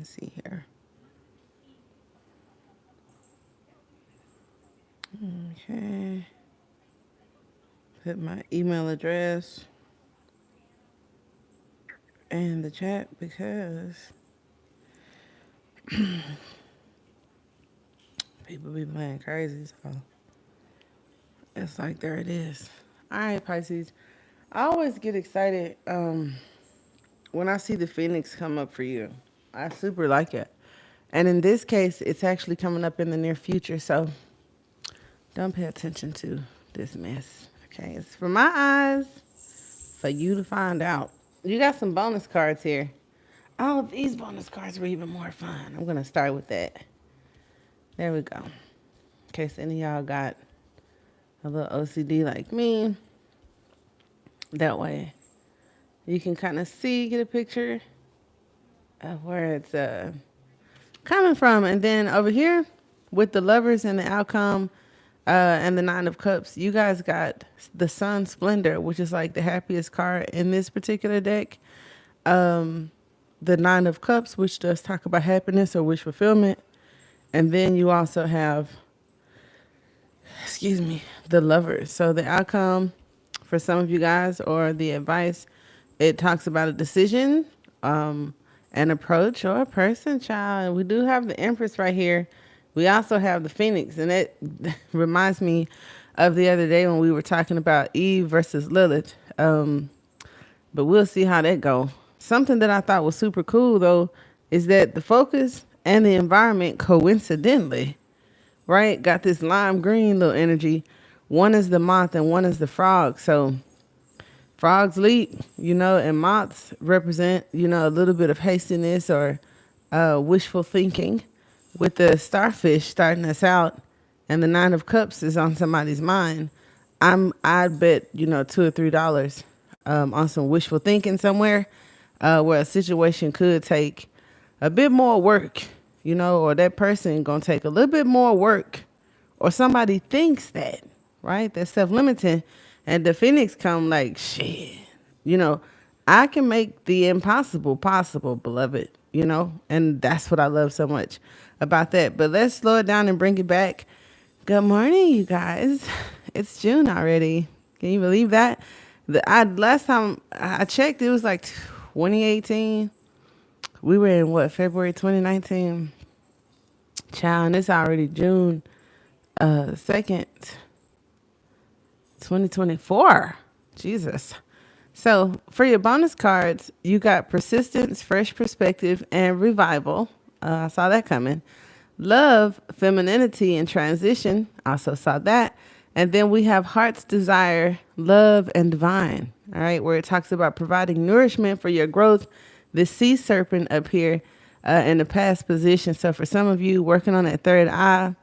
Let's see here. Okay. Put my email address in the chat because people be playing crazy. So it's like, there it is. All right, Pisces. I always get excited when I see the Phoenix come up for you. I super like it. And in this case, it's actually coming up in the near future. So don't pay attention to this mess. Okay. It's for my eyes, for you to find out. You got some bonus cards here. Oh, these bonus cards were even more fun. I'm going to start with that. There we go. In case any of y'all got a little OCD like me. That way you can kind of see, get a picture of where it's coming from. And then over here with the lovers and the outcome and the Nine of Cups, you guys got the Sun Splendor, which is like the happiest card in this particular deck. The Nine of Cups, which does talk about happiness or wish fulfillment. And then you also have, the lovers. So the outcome for some of you guys, or the advice, it talks about a decision, an approach, or a person, child. We do have the Empress right here. We also have the Phoenix, and it reminds me of the other day when we were talking about Eve versus Lilith. But we'll see how that go. Something that I thought was super cool, though, is that the focus and the environment coincidentally, right, got this lime green little energy. One is the moth and one is the frog. So frogs leap, and moths represent, a little bit of hastiness or wishful thinking, with the starfish starting us out, and the Nine of Cups is on somebody's mind. I'd bet, $2 or $3 on some wishful thinking somewhere, where a situation could take a bit more work, or that person gonna take a little bit more work, or somebody thinks that, right? They're self-limiting, and the Phoenix come like, shit, I can make the impossible possible, beloved, and that's what I love so much about that. But let's slow it down and bring it back. Good morning, you guys. It's June already. Can you believe that? Last time I checked, it was like 2018. We were in February 2019. Child, and it's already June 2nd, 2024. Jesus. So for your bonus cards, you got persistence, fresh perspective, and revival. I saw that coming. Love, femininity, and transition. Also saw that. And then we have heart's desire, love, and divine. All right, where it talks about providing nourishment for your growth. The sea serpent up here in the past position. So for some of you working on that third eye,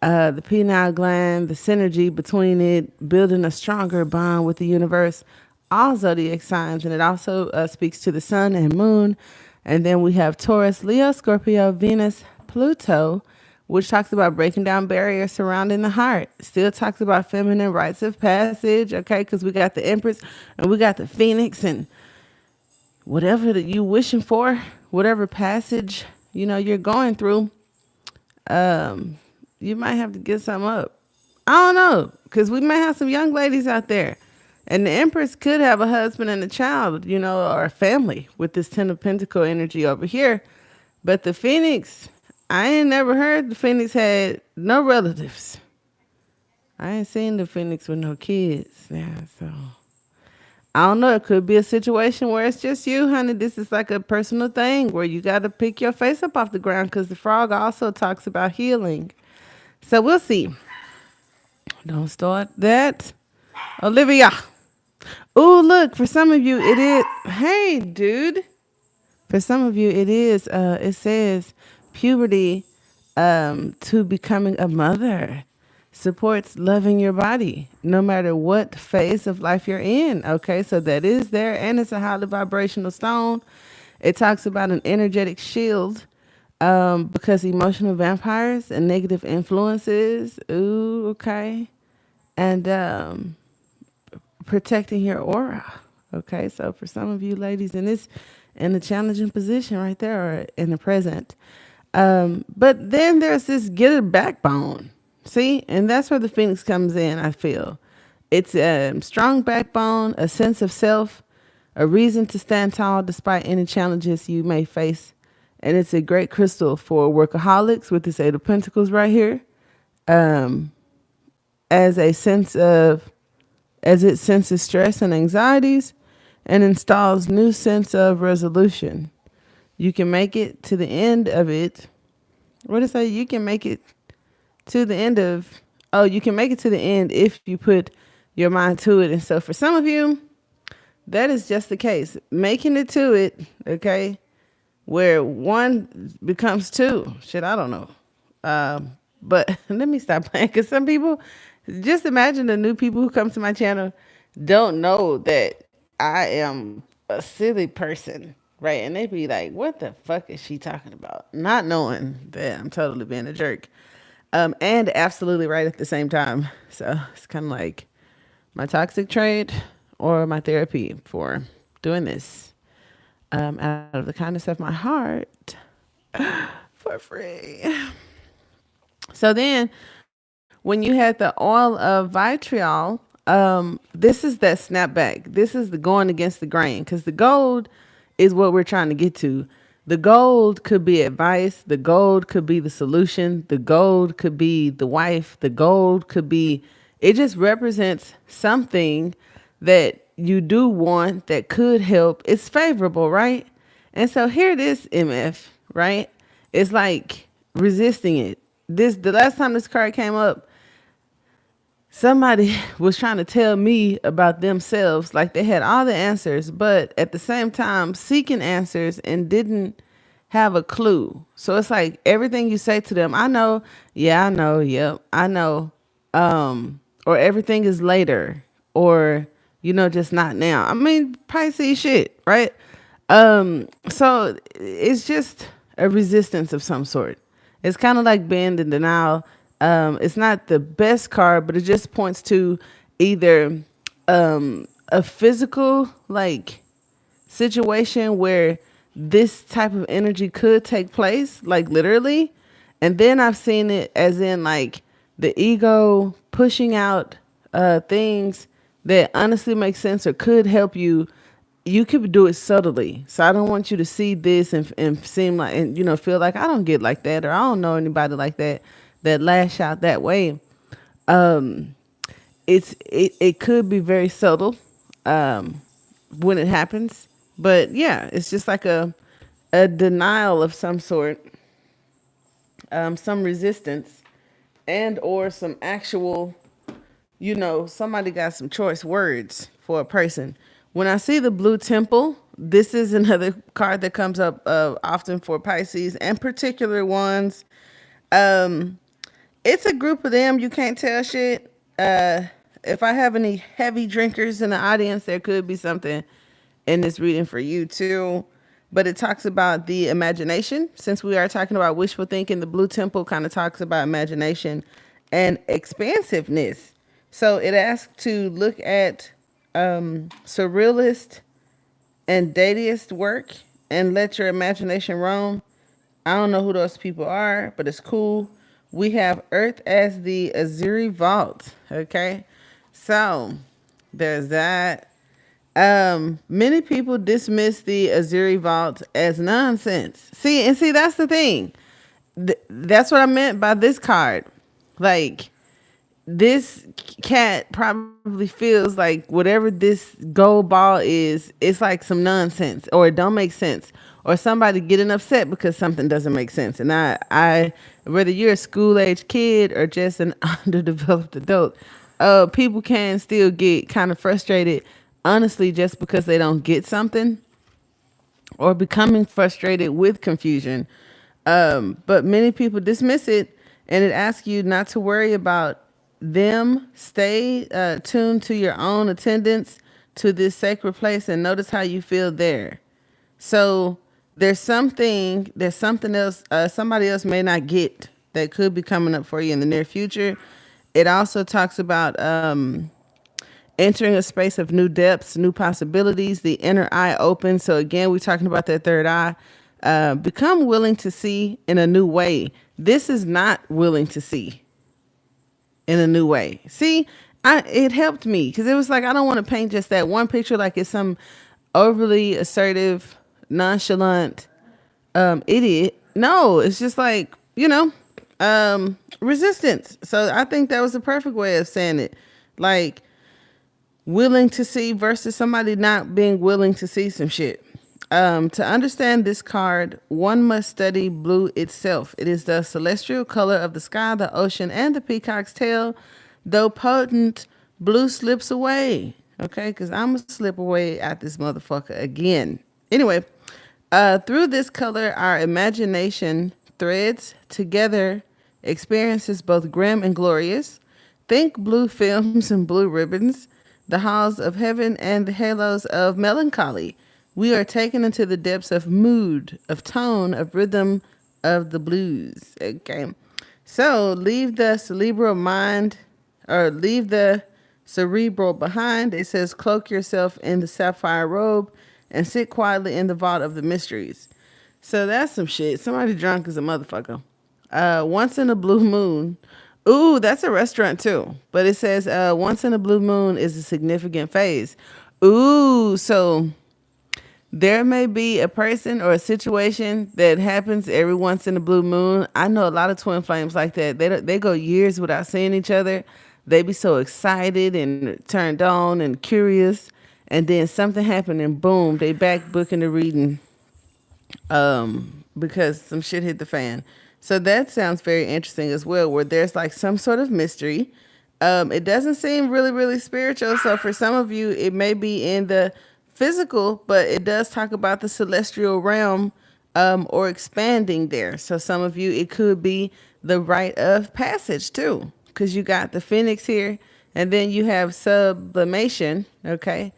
the pineal gland, the synergy between it, building a stronger bond with the universe, all zodiac signs. And it also speaks to the sun and moon. And then we have Taurus, Leo, Scorpio, Venus, Pluto, which talks about breaking down barriers surrounding the heart. Still talks about feminine rites of passage, okay? Because we got the Empress and we got the Phoenix, and whatever that you wishing for, whatever passage, you're going through, you might have to get some up. I don't know, because we might have some young ladies out there. And the Empress could have a husband and a child, or a family with this Ten of Pentacle energy over here. But the Phoenix, I ain't never heard the Phoenix had no relatives. I ain't seen the Phoenix with no kids. Yeah, so I don't know. It could be a situation where it's just you, honey. This is like a personal thing where you got to pick your face up off the ground, because the frog also talks about healing. So we'll see. Don't start that. Olivia. Oh, look, for some of you, it is. Hey, dude. For some of you, it is. It says puberty to becoming a mother. Supports loving your body no matter what phase of life you're in. Okay, so that is there, and it's a highly vibrational stone. It talks about an energetic shield, because emotional vampires and negative influences. Ooh, okay, and protecting your aura. Okay, so for some of you ladies, and in a challenging position right there or in the present. But then there's this get a backbone. See? And that's where the Phoenix comes in, I feel. It's a strong backbone, a sense of self, a reason to stand tall despite any challenges you may face. And it's a great crystal for workaholics with this Eight of Pentacles right here. Um, as a sense of, as it senses stress and anxieties and installs new sense of resolution. You can make it to the end of it. What did it say? You can make it to the end of, oh, you can make it to the end if you put your mind to it. And so for some of you, that is just the case. Making it to it, okay, where one becomes two. Shit, I don't know. But let me stop playing because some people, just imagine the new people who come to my channel don't know that I am a silly person, right? And they be like, what the fuck is she talking about? Not knowing that I'm totally being a jerk. And absolutely right at the same time. So it's kind of like my toxic trait or my therapy for doing this out of the kindness of my heart for free. So then when you had the oil of vitriol, this is that snapback. This is the going against the grain because the gold is what we're trying to get to. The gold could be advice. The gold could be the solution. The gold could be the wife. The gold could be, it just represents something that you do want that could help. It's favorable, right? And so here it is, MF, right? It's like resisting it. The last time this card came up, somebody was trying to tell me about themselves, like they had all the answers, but at the same time seeking answers and didn't have a clue. So it's like everything you say to them, I know, yeah, I know, yep, I know, or everything is later, or just not now. I mean, Pisces shit, right? So it's just a resistance of some sort. It's kind of like being in denial. It's not the best card, but it just points to either a physical like situation where this type of energy could take place, like literally. And then I've seen it as in like the ego pushing out things that honestly make sense or could help you. You could do it subtly. So I don't want you to see this and seem like, and feel like I don't get like that, or I don't know anybody like that lash out that way. It could be very subtle when it happens, but yeah, it's just like a denial of some sort, some resistance, and or some actual, somebody got some choice words for a person. When I see the blue temple, this is another card that comes up often for Pisces and particular ones. It's a group of them. You can't tell shit. If I have any heavy drinkers in the audience, there could be something in this reading for you too. But it talks about the imagination. Since we are talking about wishful thinking, the blue temple kind of talks about imagination and expansiveness. So it asks to look at surrealist and dadaist work and let your imagination roam. I don't know who those people are, but it's cool. We have Earth as the Azuri Vault. Okay. So there's that. Many people dismiss the Azuri Vault as nonsense. See, that's the thing. That's what I meant by this card. Like, this cat probably feels like whatever this gold ball is, it's like some nonsense, or it don't make sense, or somebody getting upset because something doesn't make sense. And I whether you're a school age kid or just an underdeveloped adult, people can still get kind of frustrated, honestly, just because they don't get something, or becoming frustrated with confusion. But many people dismiss it, and it asks you not to worry about them. Stay tuned to your own attendance to this sacred place and notice how you feel there. So there's something else somebody else may not get that could be coming up for you in the near future. It also talks about entering a space of new depths, new possibilities, the inner eye open. So again, we're talking about that third eye. Become willing to see in a new way. This is not willing to see in a new way. See, it helped me because it was like I don't want to paint just that one picture like it's some overly assertive, nonchalant idiot. No, it's just like, resistance. So I think that was the perfect way of saying it. Like willing to see versus somebody not being willing to see some shit. To understand this card, one must study blue itself. It is the celestial color of the sky, the ocean, and the peacock's tail. Though potent, blue slips away. Okay, because I'm going to slip away at this motherfucker again. Anyway, through this color, our imagination threads together experiences both grim and glorious. Think blue films and blue ribbons, the halls of heaven and the halos of melancholy. We are taken into the depths of mood, of tone, of rhythm, of the blues. Okay. So leave the cerebral mind, or leave the cerebral behind. It says cloak yourself in the sapphire robe and sit quietly in the vault of the mysteries. So that's some shit. Somebody drunk is a motherfucker. Once in a blue moon. Ooh, that's a restaurant too. But it says once in a blue moon is a significant phase. Ooh, so there may be a person or a situation that happens every once in a blue moon. I know a lot of twin flames like that. They go years without seeing each other. They be so excited and turned on and curious, and then something happened and boom, they back booking the reading because some shit hit the fan. So that sounds very interesting as well, where there's like some sort of mystery. It doesn't seem really, really spiritual. So for some of you, it may be in the physical, but it does talk about the celestial realm or expanding there. So some of you, it could be the rite of passage too, because you got the phoenix here, and then you have sublimation. Okay.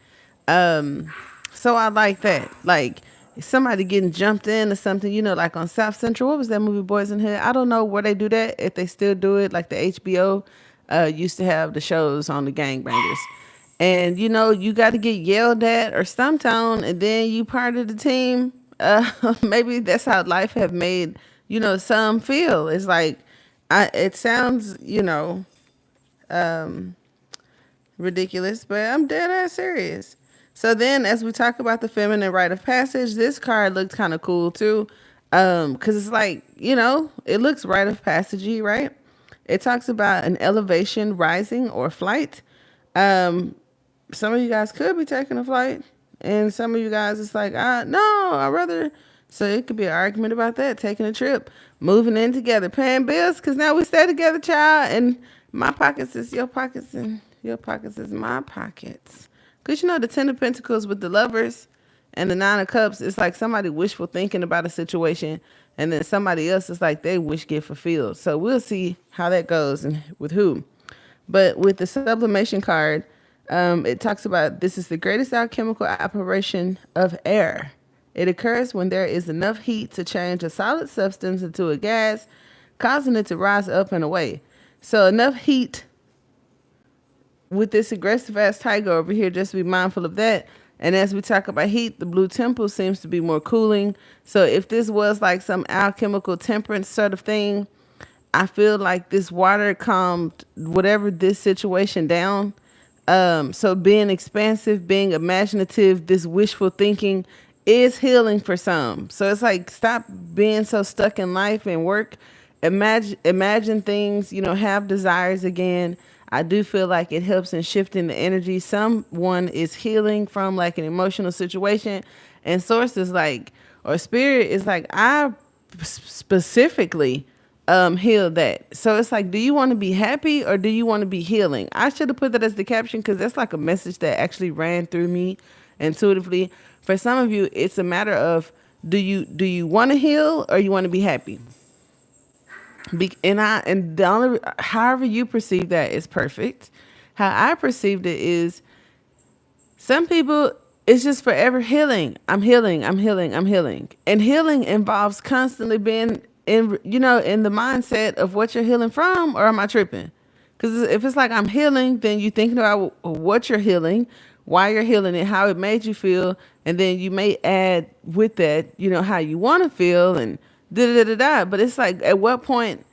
So I like that. Like somebody getting jumped in or something, like on South Central. What was that movie, Boys in Hood? I don't know where they do that, if they still do it. Like the HBO used to have the shows on the gangbangers. And, you got to get yelled at or stumped on, and then you part of the team. Maybe that's how life have made, some feel. It's like, it sounds, ridiculous, but I'm dead ass serious. So then as we talk about the feminine rite of passage, this card looked kind of cool too. Cause it's like, it looks rite of passagey, right? It talks about an elevation, rising, or flight. Some of you guys could be taking a flight, and some of you guys it's like, no, I'd rather. So it could be an argument about that, taking a trip, moving in together, paying bills, because now we stay together, child, and my pockets is your pockets, and your pockets is my pockets. Because the Ten of Pentacles with the lovers and the Nine of Cups, it's like somebody wishful thinking about a situation, and then somebody else is like they wish get fulfilled. So we'll see how that goes and with who. But with the sublimation card, it talks about this is the greatest alchemical operation of air. It occurs when there is enough heat to change a solid substance into a gas, causing it to rise up and away. So enough heat with this aggressive ass tiger over here, just be mindful of that. And as we talk about heat, the blue temple seems to be more cooling. So if this was like some alchemical temperance sort of thing, I feel like this water calmed whatever this situation down. So being expansive, being imaginative, this wishful thinking is healing for some. So it's like, stop being so stuck in life and work. Imagine things, have desires again. I do feel like it helps in shifting the energy. Someone is healing from like an emotional situation, and source is like, or spirit is like, I specifically heal that. So it's like, do you want to be happy or do you want to be healing? I should have put that as the caption, because that's like a message that actually ran through me intuitively. For some of you, it's a matter of, do you want to heal or you want to be happy? And the only, however you perceive that is perfect. How I perceived it is, some people, it's just forever healing. I'm healing. And healing involves constantly being in the mindset of what you're healing from, or am I tripping? Because if it's like I'm healing, then you thinking about what you're healing, why you're healing it, how it made you feel, and then you may add with that, how you want to feel and da da da da. But it's like at what point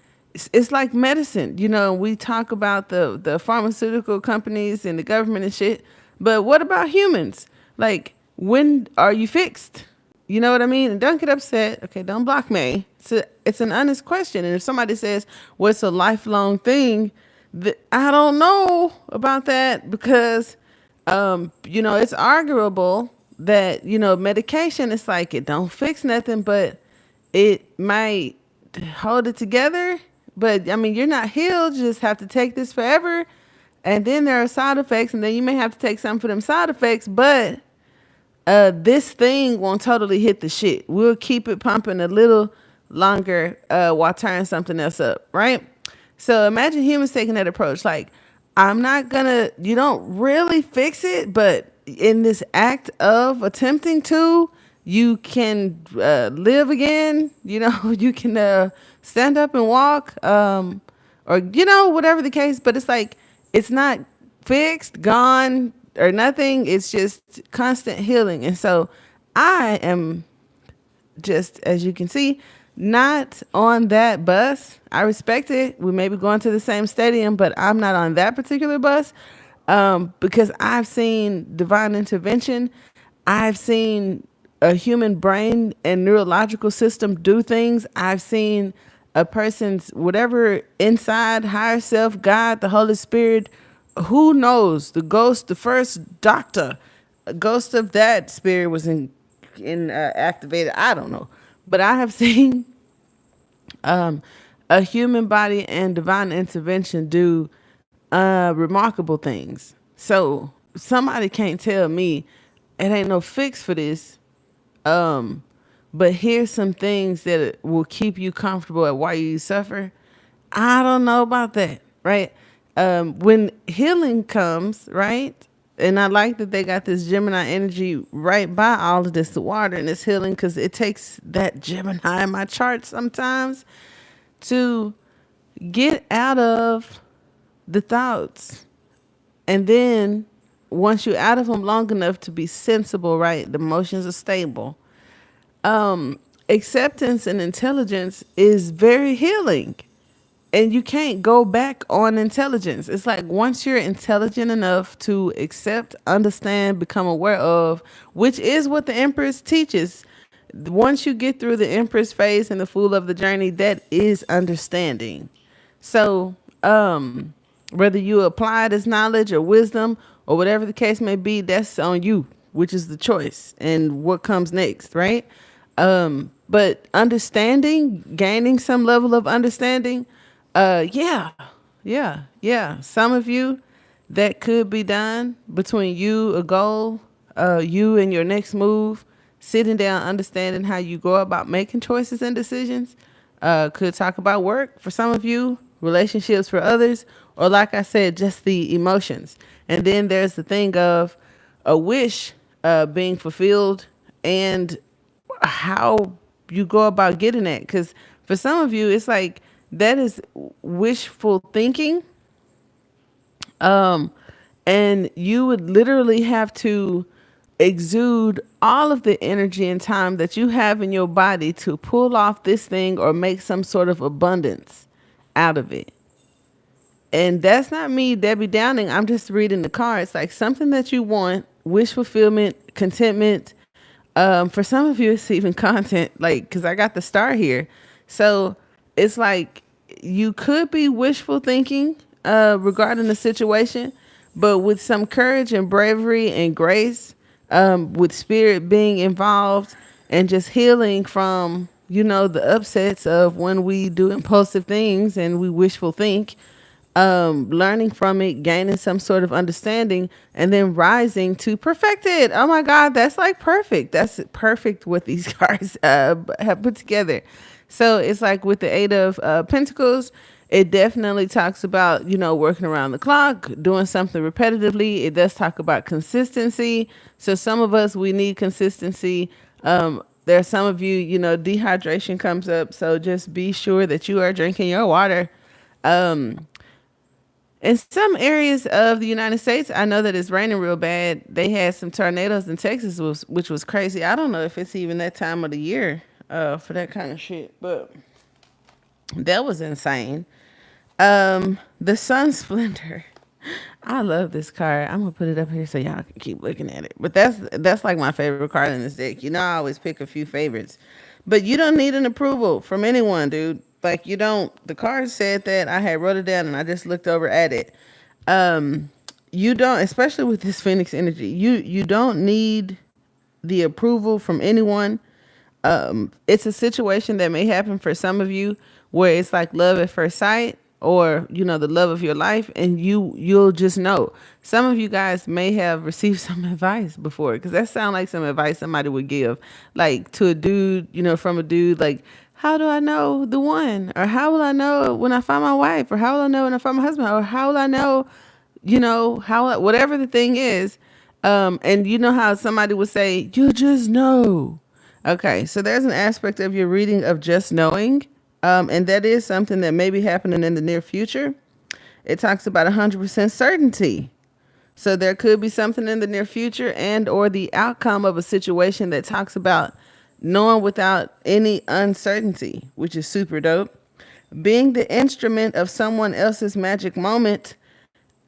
it's like medicine. We talk about the pharmaceutical companies and the government and shit, but what about humans? Like, when are you fixed? You know what I mean? And don't get upset. Okay, don't block me. It's an honest question. And if somebody says, well, it's a lifelong thing, I don't know about that because, it's arguable that, medication is like it don't fix nothing, but it might hold it together. But I mean, you're not healed. You just have to take this forever. And then there are side effects, and then you may have to take some for them side effects, but this thing won't totally hit the shit. We'll keep it pumping a little longer while turning something else up, right? So imagine humans taking that approach. Like, you don't really fix it, but in this act of attempting to, you can live again. You can stand up and walk, or, whatever the case. But it's like, it's not fixed, gone, or nothing. It's just constant healing. And so I am just, as you can see, not on that bus. I respect it. We may be going to the same stadium, but I'm not on that particular bus, because I've seen divine intervention. I've seen a human brain and neurological system do things. I've seen a person's whatever inside, higher self, God, the Holy Spirit, who knows, the ghost, the first doctor, a ghost of that spirit was in activated. I don't know, but I have seen a human body and divine intervention do remarkable things. So somebody can't tell me it ain't no fix for this. But here's some things that will keep you comfortable at why you suffer. I don't know about that, right? When healing comes, right? And I like that they got this Gemini energy right by all of this water and this healing, because it takes that Gemini in my chart sometimes to get out of the thoughts. And then once you're out of them long enough to be sensible, right? The emotions are stable. Acceptance and intelligence is very healing. And you can't go back on intelligence. It's like once you're intelligent enough to accept, understand, become aware of, which is what the Empress teaches. Once you get through the Empress phase and the Fool of the journey, that is understanding. So, whether you apply this knowledge or wisdom or whatever the case may be, that's on you, which is the choice and what comes next, right? But understanding, gaining some level of understanding, yeah. Some of you, that could be done between you, a goal, you and your next move, sitting down, understanding how you go about making choices and decisions. Could talk about work for some of you, relationships for others, or like I said, just the emotions. And then there's the thing of a wish being fulfilled and how you go about getting that. Because for some of you, it's like that is wishful thinking. And you would literally have to exude all of the energy and time that you have in your body to pull off this thing or make some sort of abundance out of it. And that's not me, Debbie Downing. I'm just reading the cards. Like something that you want, wish fulfillment, contentment. For some of you, it's even content, like, because I got the star here. So it's like you could be wishful thinking regarding the situation, but with some courage and bravery and grace, with spirit being involved and just healing from, the upsets of when we do impulsive things and we wishful think, learning from it, gaining some sort of understanding, and then rising to perfect it. Oh my God, that's like perfect. That's perfect what these cards have put together. So it's like with the Eight of Pentacles, it definitely talks about, working around the clock, doing something repetitively. It does talk about consistency. So some of us, we need consistency. There are some of you, dehydration comes up. So just be sure that you are drinking your water. In some areas of the United States, I know that it's raining real bad. They had some tornadoes in Texas, which was crazy. I don't know if it's even that time of the year for that kind of shit, but that was insane. The Sun Splendor. I love this card. I'm gonna put it up here so y'all can keep looking at it. But that's like my favorite card in this deck. You know, I always pick a few favorites, but you don't need an approval from anyone, dude. Like you don't. The card said that. I had wrote it down and I just looked over at it. Um, you don't, especially with this Phoenix energy. You don't need the approval from anyone. It's a situation that may happen for some of you where it's like love at first sight, or you know, the love of your life, and you'll just know. Some of you guys may have received some advice before, because that sounds like some advice somebody would give, like to a dude, you know, from a dude, like, how do I know the one, or how will I know when I find my wife, or how will I know when I find my husband, or how will I know, you know, how, whatever the thing is. And you know how somebody would say, you just know. Okay, so there's an aspect of your reading of just knowing, and that is something that may be happening in the near future. It talks about 100% certainty. So there could be something in the near future and or the outcome of a situation that talks about knowing without any uncertainty, which is super dope. Being the instrument of someone else's magic moment.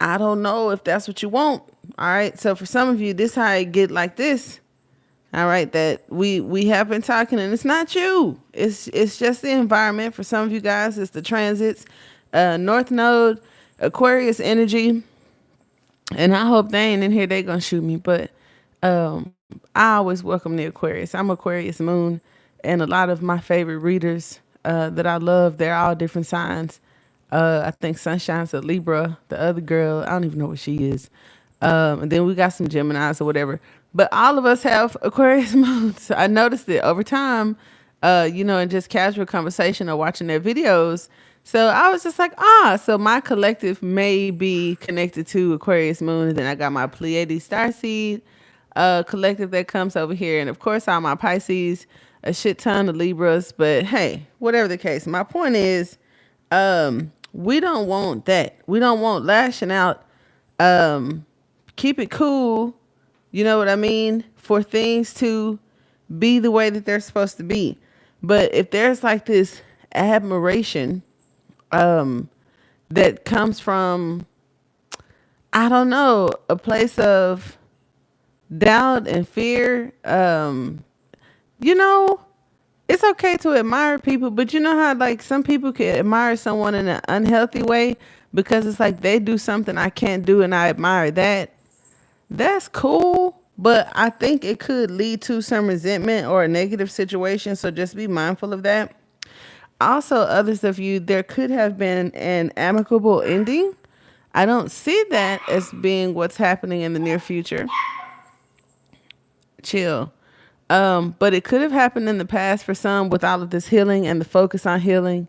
I don't know if that's what you want. All right. So for some of you, this how I get like this. All right, that we have been talking, and it's not you. It's just the environment. For some of you guys, it's the transits, North Node, Aquarius energy, and I hope they ain't in here. They gonna shoot me, but I always welcome the Aquarius. I'm Aquarius Moon, and a lot of my favorite readers that I love, they're all different signs. I think Sunshine's a Libra. The other girl, I don't even know what she is. And then we got some Geminis or whatever. But all of us have Aquarius moons. So I noticed it over time, you know, in just casual conversation or watching their videos. So I was just like, so my collective may be connected to Aquarius moon. And then I got my Pleiades starseed collective that comes over here. And of course, all my Pisces, a shit ton of Libras. But hey, whatever the case, my point is, we don't want that. We don't want lashing out. Keep it cool. You know what I mean? For things to be the way that they're supposed to be. But if there's like this admiration, that comes from, I don't know, a place of doubt and fear, you know, it's okay to admire people, but you know how like some people can admire someone in an unhealthy way because it's like they do something I can't do and I admire that. That's cool, but I think it could lead to some resentment or a negative situation, so just be mindful of that. Also, others of you, there could have been an amicable ending. I don't see that as being what's happening in the near future. Chill. But it could have happened in the past for some with all of this healing and the focus on healing.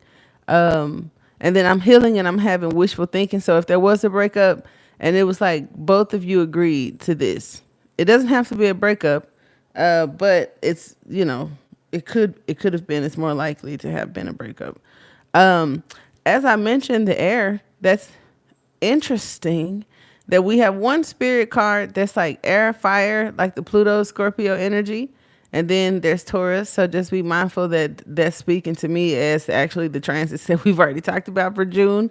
And then I'm healing and I'm having wishful thinking. So if there was a breakup and it was like both of you agreed to this, it doesn't have to be a breakup, but it's, you know, it could have been. It's more likely to have been a breakup. As I mentioned, the air. That's interesting that we have one spirit card that's like air, fire, like the Pluto, Scorpio energy. And then there's Taurus. So just be mindful that that's speaking to me as actually the transits that we've already talked about for June.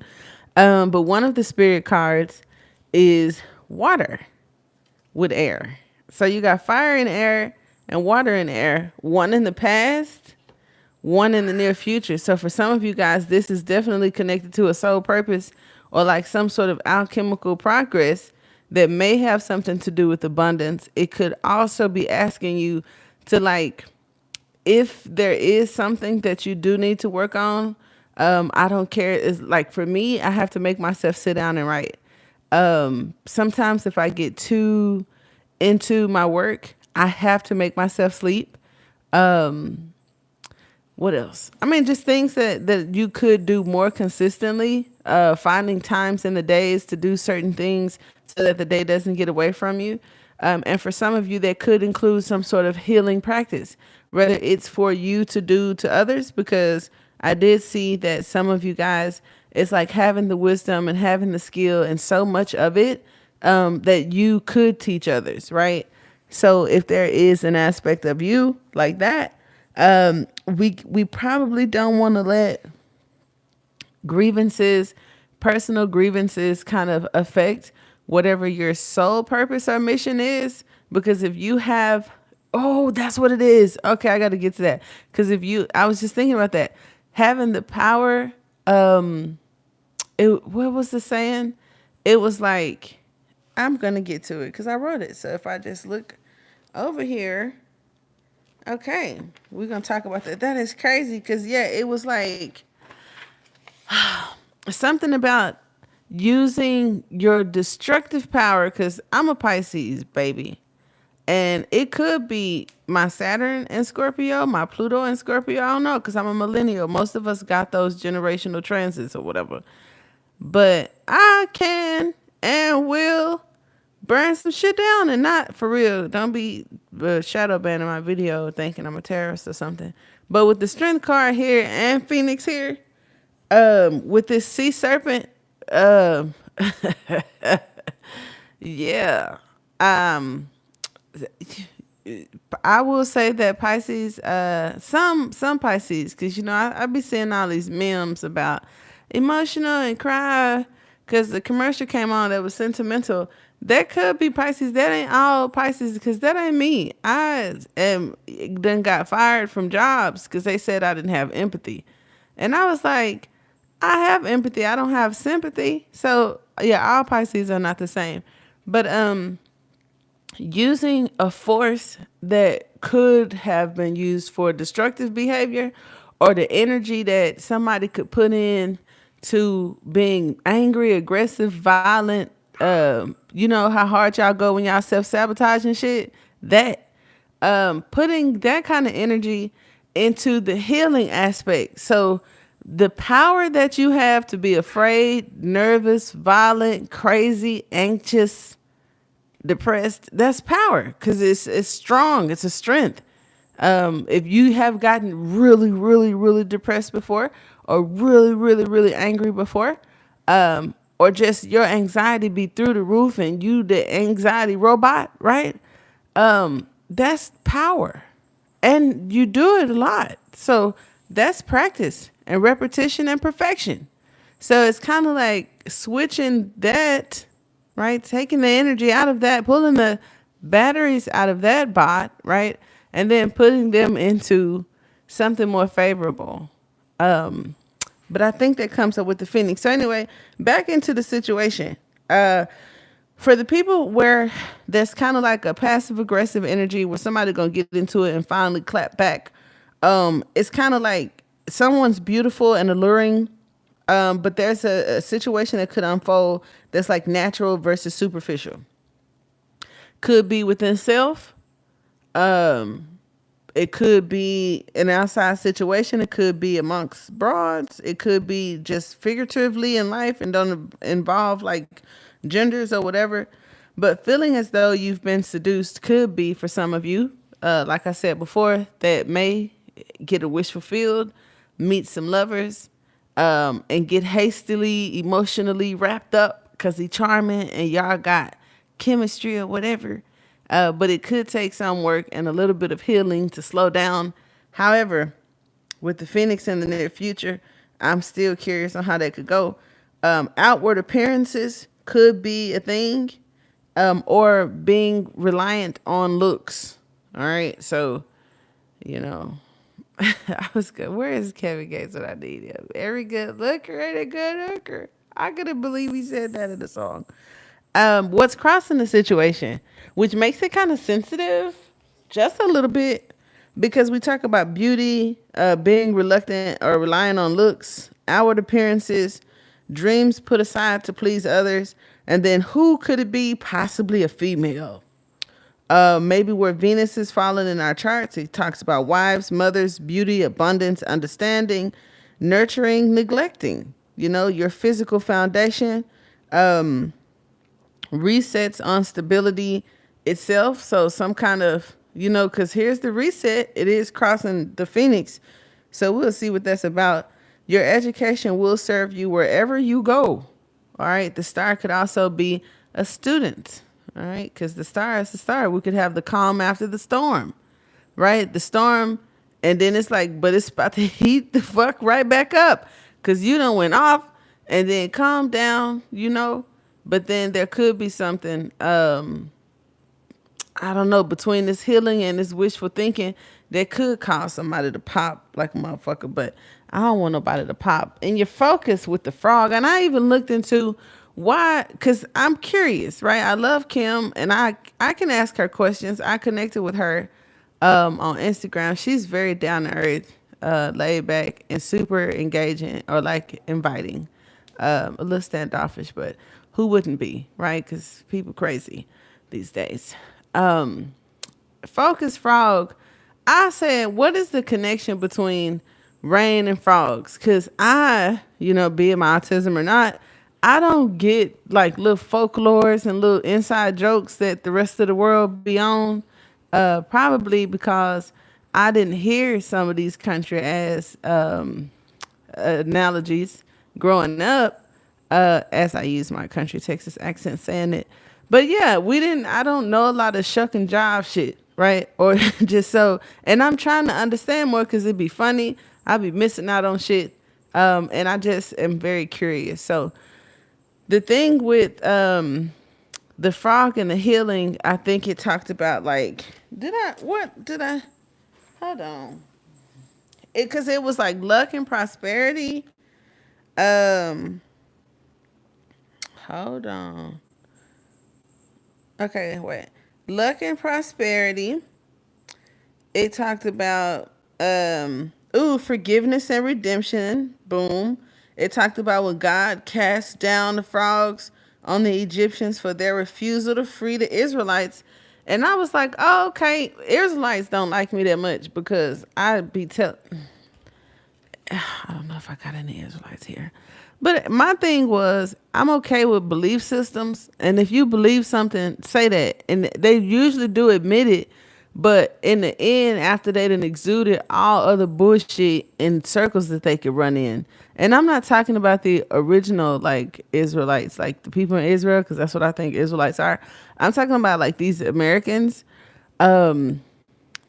But one of the spirit cards is water with air. So you got fire in air and water in air, one in the past, one in the near future. So for some of you guys, this is definitely connected to a soul purpose or like some sort of alchemical progress that may have something to do with abundance. It could also be asking you to, like, if there is something that you do need to work on, I don't care. It's like, for me, I have to make myself sit down and write. Sometimes if I get too into my work, I have to make myself sleep. What else? I mean, just things that you could do more consistently, finding times in the days to do certain things so that the day doesn't get away from you. And for some of you, that could include some sort of healing practice, whether it's for you to do to others, because I did see that some of you guys, It's like having the wisdom and having the skill and so much of it that you could teach others, right? So if there is an aspect of you like that, we probably don't want to let grievances, personal grievances, kind of affect whatever your sole purpose or mission is. Because if you have, oh, that's what it is. Okay, I got to get to that. Because if you, I was just thinking about that, having the power. What was the saying? It was like, I'm gonna get to it because I wrote it. So if I just look over here, okay, we're gonna talk about that. That is crazy because yeah, it was like something about using your destructive power, because I'm a Pisces baby, and it could be my Saturn in Scorpio, my Pluto in Scorpio. I don't know, because I'm a millennial. Most of us got those generational transits or whatever. But I can and will burn some shit down, and not for real. Don't be shadow banning my video thinking I'm a terrorist or something. But with the strength card here and Pynx here, with this sea serpent, um, yeah, um, I will say that Pisces, some Pisces, because you know I be seeing all these memes about emotional and cry because the commercial came on that was sentimental. That could be Pisces. That ain't all Pisces, because that ain't me. I am done got fired from jobs because they said I didn't have empathy, and I was like, I have empathy. I don't have sympathy. So yeah, all Pisces are not the same, but using a force that could have been used for destructive behavior, or the energy that somebody could put in to being angry, aggressive, violent. You know how hard y'all go when y'all self-sabotage and shit? That putting that kind of energy into the healing aspect. So the power that you have to be afraid, nervous, violent, crazy, anxious, depressed, that's power, because it's strong. It's a strength. If you have gotten really, really, really depressed before, or really, really, really angry before, or just your anxiety be through the roof and you the anxiety robot, right? That's power, and you do it a lot. So that's practice and repetition and perfection. So it's kind of like switching that, right? Taking the energy out of that, pulling the batteries out of that bot, right? And then putting them into something more favorable. But I think that comes up with the Phoenix. So anyway, back into the situation. For the people where there's kind of like a passive aggressive energy where somebody gonna get into it and finally clap back. It's kind of like someone's beautiful and alluring, but there's a situation that could unfold that's like natural versus superficial. Could be within self. It could be an outside situation. It could be amongst broads. It could be just figuratively in life and don't involve like genders or whatever. But feeling as though you've been seduced could be for some of you, like I said before, that may get a wish fulfilled, meet some lovers, and get hastily, emotionally wrapped up because he's charming and y'all got chemistry or whatever. But it could take some work and a little bit of healing to slow down. However, with the Phoenix in the near future, I'm still curious on how that could go. Outward appearances could be a thing, or being reliant on looks. All right. So, you know, I was good. Where is Kevin Gates when I need him? Every good looker ain't a good hooker. I couldn't believe he said that in the song. What's crossing the situation, which makes it kind of sensitive, just a little bit, because we talk about beauty, being reluctant or relying on looks, outward appearances, dreams put aside to please others, and then who could it be? Possibly a female. Maybe where Venus is falling in our charts. It talks about wives, mothers, beauty, abundance, understanding, nurturing, neglecting, you know, your physical foundation, resets on stability itself. So some kind of, you know, because here's the reset. It is crossing the Phoenix. So we'll see what that's about. Your education will serve you wherever you go. All right. The star could also be a student. All right. Because the star is the star. We could have the calm after the storm. Right. The storm. And then it's like, but it's about to heat the fuck right back up. Because you done went off and then calm down, you know. But then there could be something, I don't know, between this healing and this wishful thinking that could cause somebody to pop like a motherfucker, but I don't want nobody to pop. And your focus with the frog, and I even looked into why, because I'm curious, right? I love Kim, and I can ask her questions. I connected with her on Instagram. She's very down to earth, laid back, and super engaging or like inviting. A little standoffish, but who wouldn't be, right? Because people crazy these days. Focus frog, I said, what is the connection between rain and frogs? Because I, be it my autism or not, I don't get like little folklores and little inside jokes that the rest of the world be on. Probably because I didn't hear some of these country ass analogies growing up, as I use my country Texas accent saying it. But yeah, I don't know a lot of shuck and jive shit, right? Or just so, and I'm trying to understand more because it'd be funny. I'll be missing out on shit. And I just am very curious. So the thing with the frog and the healing, I think it talked about like, hold on. Because it was like luck and prosperity. Um, Hold on. Okay, wait. Luck and prosperity. It talked about forgiveness and redemption. Boom. It talked about when God cast down the frogs on the Egyptians for their refusal to free the Israelites. And I was like, oh, okay, Israelites don't like me that much because I don't know if I got any Israelites here. But my thing was, I'm okay with belief systems. And if you believe something, say that. And they usually do admit it. But in the end, after they done exuded all other bullshit in circles that they could run in. And I'm not talking about the original, like, Israelites, like the people in Israel, because that's what I think Israelites are. I'm talking about, like, these Americans, the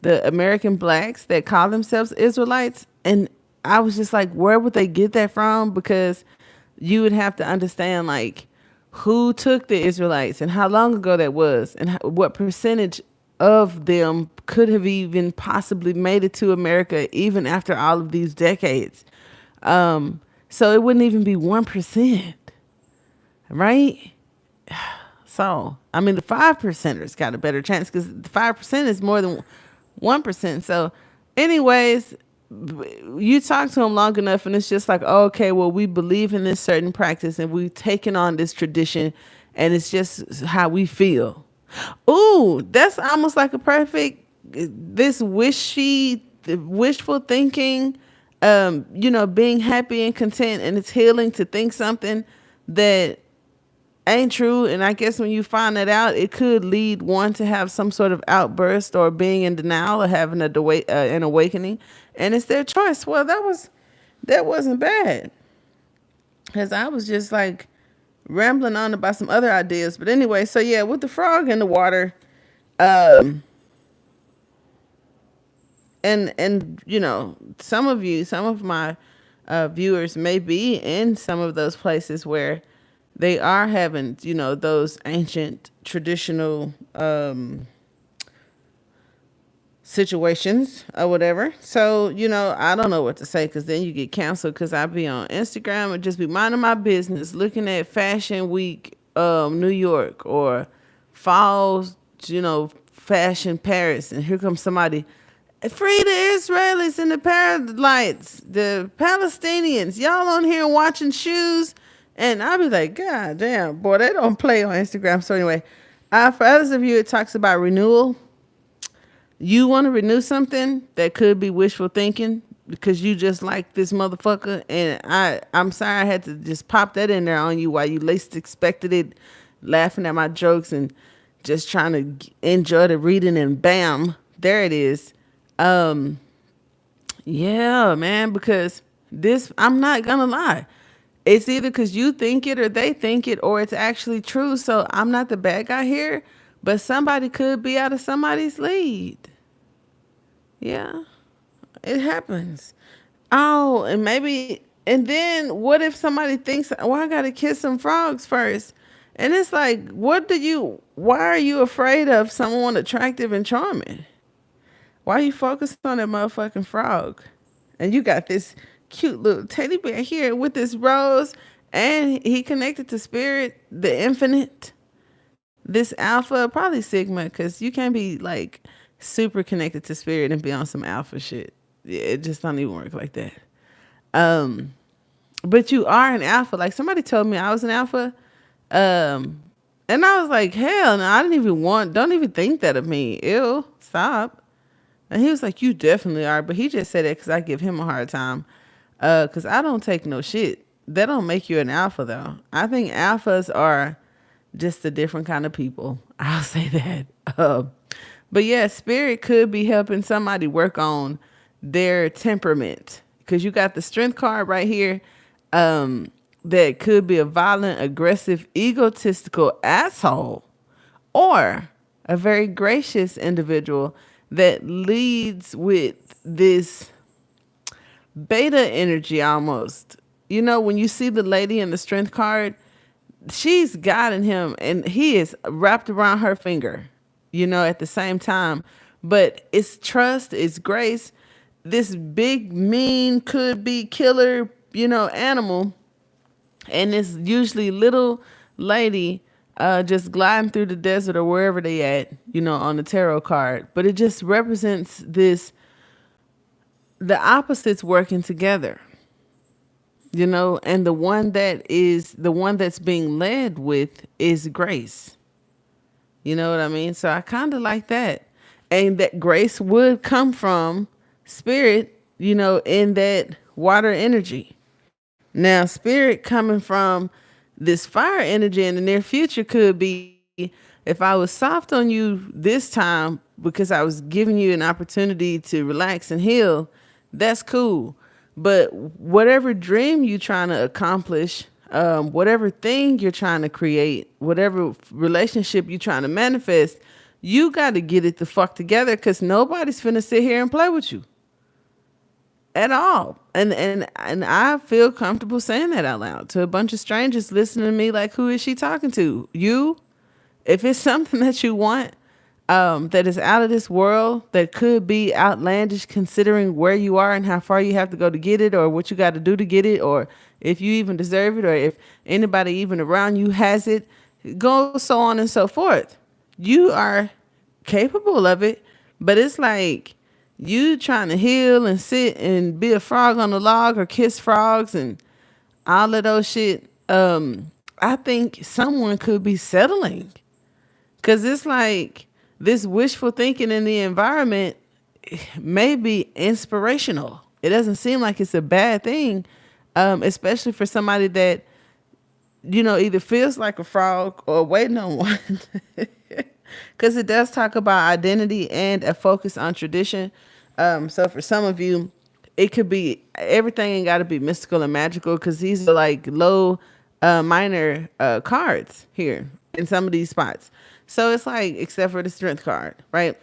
American blacks that call themselves Israelites. And I was just like, where would they get that from? Because you would have to understand, like, who took the Israelites and how long ago that was and what percentage of them could have even possibly made it to America even after all of these decades. So it wouldn't even be 1%, right? So, I mean, the 5%ers got a better chance because the 5% is more than 1%. So, anyways, you talk to them long enough and it's just like, oh, okay, well, we believe in this certain practice and we've taken on this tradition and it's just how we feel. Ooh, that's almost like a perfect, this wishful thinking, being happy and content, and it's healing to think something that ain't true. And I guess when you find that out, it could lead one to have some sort of outburst or being in denial or having an awakening. And it's their choice. Well, that wasn't bad. Because I was just like rambling on about some other ideas. But anyway, so yeah, with the frog in the water, and some of my viewers may be in some of those places where they are having, those ancient traditional situations or whatever. So, I don't know what to say because then you get canceled because I be on Instagram and just be minding my business, looking at Fashion Week, New York, or Fall, Fashion Paris. And here comes somebody, free the Israelis and the Paralites, the Palestinians. Y'all on here watching shoes. And I'll be like, God damn, boy, they don't play on Instagram. So anyway, for others of you, it talks about renewal. You want to renew something that could be wishful thinking because you just like this motherfucker. And I'm sorry I had to just pop that in there on you while you least expected it, laughing at my jokes and just trying to enjoy the reading, and bam, there it is. Yeah, man, because This, I'm not gonna lie. It's either because you think it or they think it or it's actually true. So I'm not the bad guy here, but somebody could be out of somebody's lead. Yeah, it happens. Oh, and maybe, and then what if somebody thinks, well, I gotta kiss some frogs first? And it's like, why are you afraid of someone attractive and charming? Why are you focused on that motherfucking frog? And you got this cute little teddy bear here with this rose, and he connected to spirit, the infinite, this alpha, probably sigma, because you can't be like super connected to spirit and be on some alpha shit. Yeah, it just don't even work like that. Um, but you are an alpha. Like somebody told me I was an alpha. Um, and I was like, hell no, I didn't even don't even think that of me. Ew, stop. And he was like, you definitely are. But he just said it because I give him a hard time. Because I don't take no shit. That don't make you an alpha, though. I think alphas are just a different kind of people. I'll say that. But yeah, spirit could be helping somebody work on their temperament. Because you got the strength card right here. That could be a violent, aggressive, egotistical asshole, or a very gracious individual that leads with this beta energy almost. You know, when you see the lady in the strength card, she's guiding him and he is wrapped around her finger, you know, at the same time. But it's trust, it's grace. This big, mean, could be killer, you know, animal. And it's usually little lady just gliding through the desert or wherever they at, you know, on the tarot card. But it just represents this, the opposites working together, you know, and the one that's being led with is grace. You know what I mean? So I kind of like that. And that grace would come from spirit, you know, in that water energy. Now, spirit coming from this fire energy in the near future could be, if I was soft on you this time because I was giving you an opportunity to relax and heal, that's cool. But whatever dream you're trying to accomplish, whatever thing you're trying to create, whatever relationship you're trying to manifest, you got to get it the fuck together because nobody's finna sit here and play with you at all. And I feel comfortable saying that out loud to a bunch of strangers listening to me like, who is she talking to? You? If it's something that you want, that is out of this world, that could be outlandish considering where you are and how far you have to go to get it, or what you got to do to get it, or if you even deserve it, or if anybody even around you has it, go so on and so forth. You are capable of it, but it's like you trying to heal and sit and be a frog on the log or kiss frogs and all of those shit. I think someone could be settling because it's like this wishful thinking in the environment may be inspirational. It doesn't seem like it's a bad thing, especially for somebody that, you know, either feels like a frog or waiting on one. Because it does talk about identity and a focus on tradition. So for some of you, it could be everything ain't got to be mystical and magical because these are like low, minor cards here in some of these spots. So it's like, except for the strength card, right?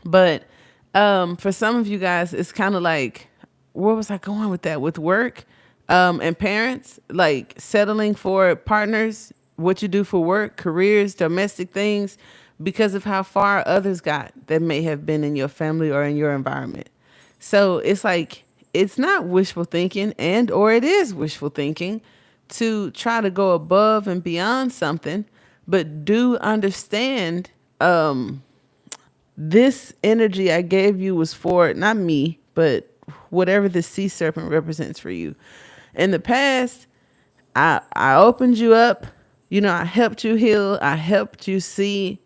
But for some of you guys, it's kind of like, where was I going with that? With work and parents, like settling for partners, what you do for work, careers, domestic things, because of how far others got that may have been in your family or in your environment. So it's like, it's not wishful thinking, and or it is wishful thinking to try to go above and beyond something, but do understand this energy I gave you was for not me, but whatever the sea serpent represents for you. In the past, I opened you up, you know, I helped you heal, I helped you see.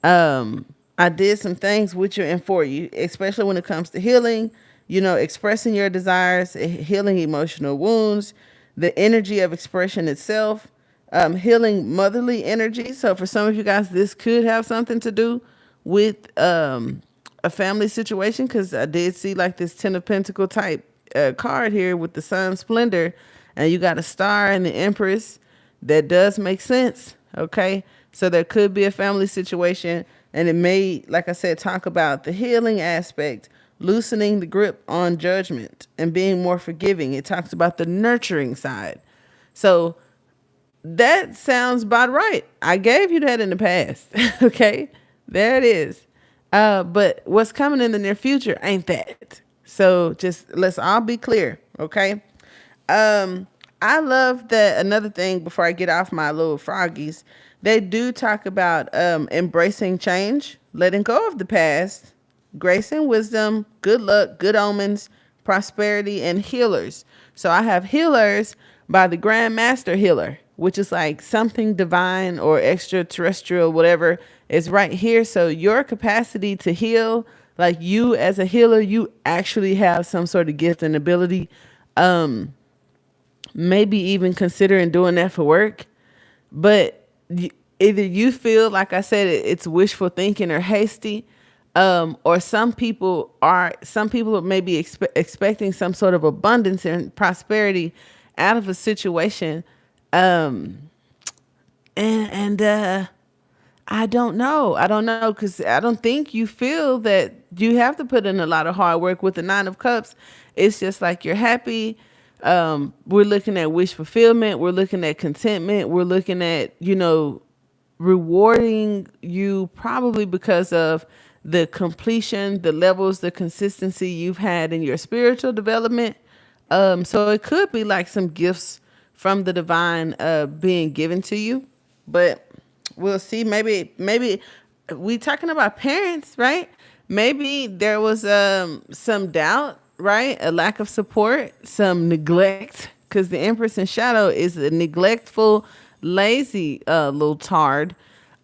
I did some things with you and for you, especially when it comes to healing, you know, expressing your desires, healing emotional wounds, the energy of expression itself, healing motherly energy. So for some of you guys, this could have something to do with a family situation, because I did see like this Ten of Pentacle type card here with the sun splendor, and you got a star and the empress. That does make sense. Okay, so there could be a family situation, and it may, like I said, talk about the healing aspect, loosening the grip on judgment, and being more forgiving. It talks about the nurturing side. So that sounds about right. I gave you that in the past. Okay, there it is. But what's coming in the near future ain't that. So just let's all be clear. Okay. Um, I love that. Another thing before I get off my little froggies, they do talk about embracing change, letting go of the past, grace and wisdom, good luck, good omens, prosperity, and healers. So I have healers by the Grand Master Healer, which is like something divine or extraterrestrial, whatever is right here. So your capacity to heal, like you as a healer, you actually have some sort of gift and ability. Um, Maybe even considering doing that for work. But either you feel, like I said, it's wishful thinking or hasty, or some people may be expecting some sort of abundance and prosperity out of a situation. Um, and I don't know. I don't know, because I don't think you feel that you have to put in a lot of hard work with the Nine of Cups. It's just like you're happy. We're looking at wish fulfillment. We're looking at contentment. We're looking at, rewarding you probably because of the completion, the levels, the consistency you've had in your spiritual development. So it could be like some gifts from the divine being given to you, but we'll see. Maybe we talking about parents, right? Maybe there was some doubt, right? A lack of support, some neglect, because the Empress in shadow is a neglectful, lazy little tard,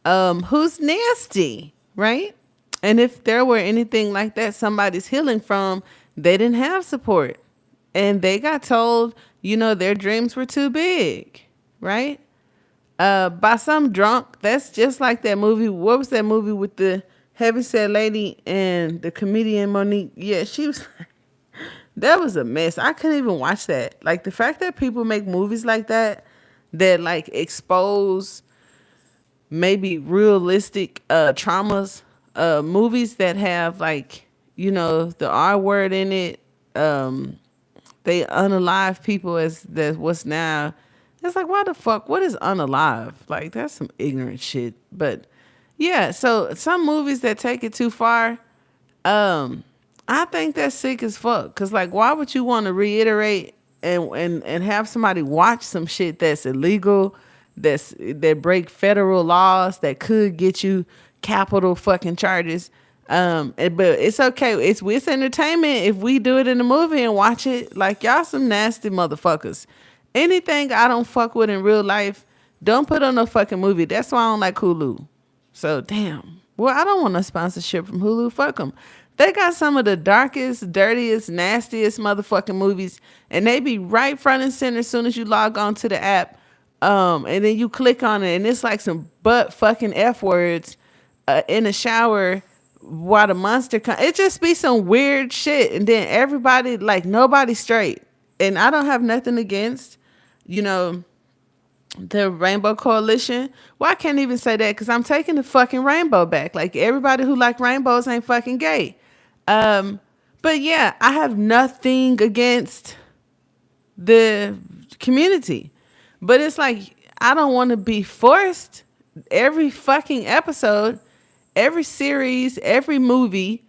who's nasty, right? And if there were anything like that somebody's healing from, they didn't have support, and they got told, their dreams were too big, right? By some drunk. That's just like that movie. What was that movie with the heavyset lady and the comedian Monique? Yeah, she was. That was a mess. I couldn't even watch that. Like, the fact that people make movies like that like expose maybe realistic traumas, movies that have, like, the R word in it. They unalive people as that what's now. It's like, why the fuck? What is unalive? Like, that's some ignorant shit. But yeah, so some movies that take it too far, I think that's sick as fuck. Cause, like, why would you want to reiterate and have somebody watch some shit that's illegal, that break federal laws, that could get you capital fucking charges? But it's okay. It's entertainment if we do it in the movie and watch it. Like, y'all some nasty motherfuckers. Anything I don't fuck with in real life, don't put on no fucking movie. That's why I don't like Hulu. So, damn. Well, I don't want no sponsorship from Hulu. Fuck them. They got some of the darkest, dirtiest, nastiest motherfucking movies, and they be right front and center as soon as you log on to the app. And then you click on it, and it's like some butt fucking F words in the shower while the monster comes. It just be some weird shit, and then everybody, like, nobody straight. And I don't have nothing against, the Rainbow Coalition. Well, I can't even say that because I'm taking the fucking rainbow back. Like, everybody who like rainbows ain't fucking gay. But yeah, I have nothing against the community. But it's like, I don't want to be forced every fucking episode, every series, every movie.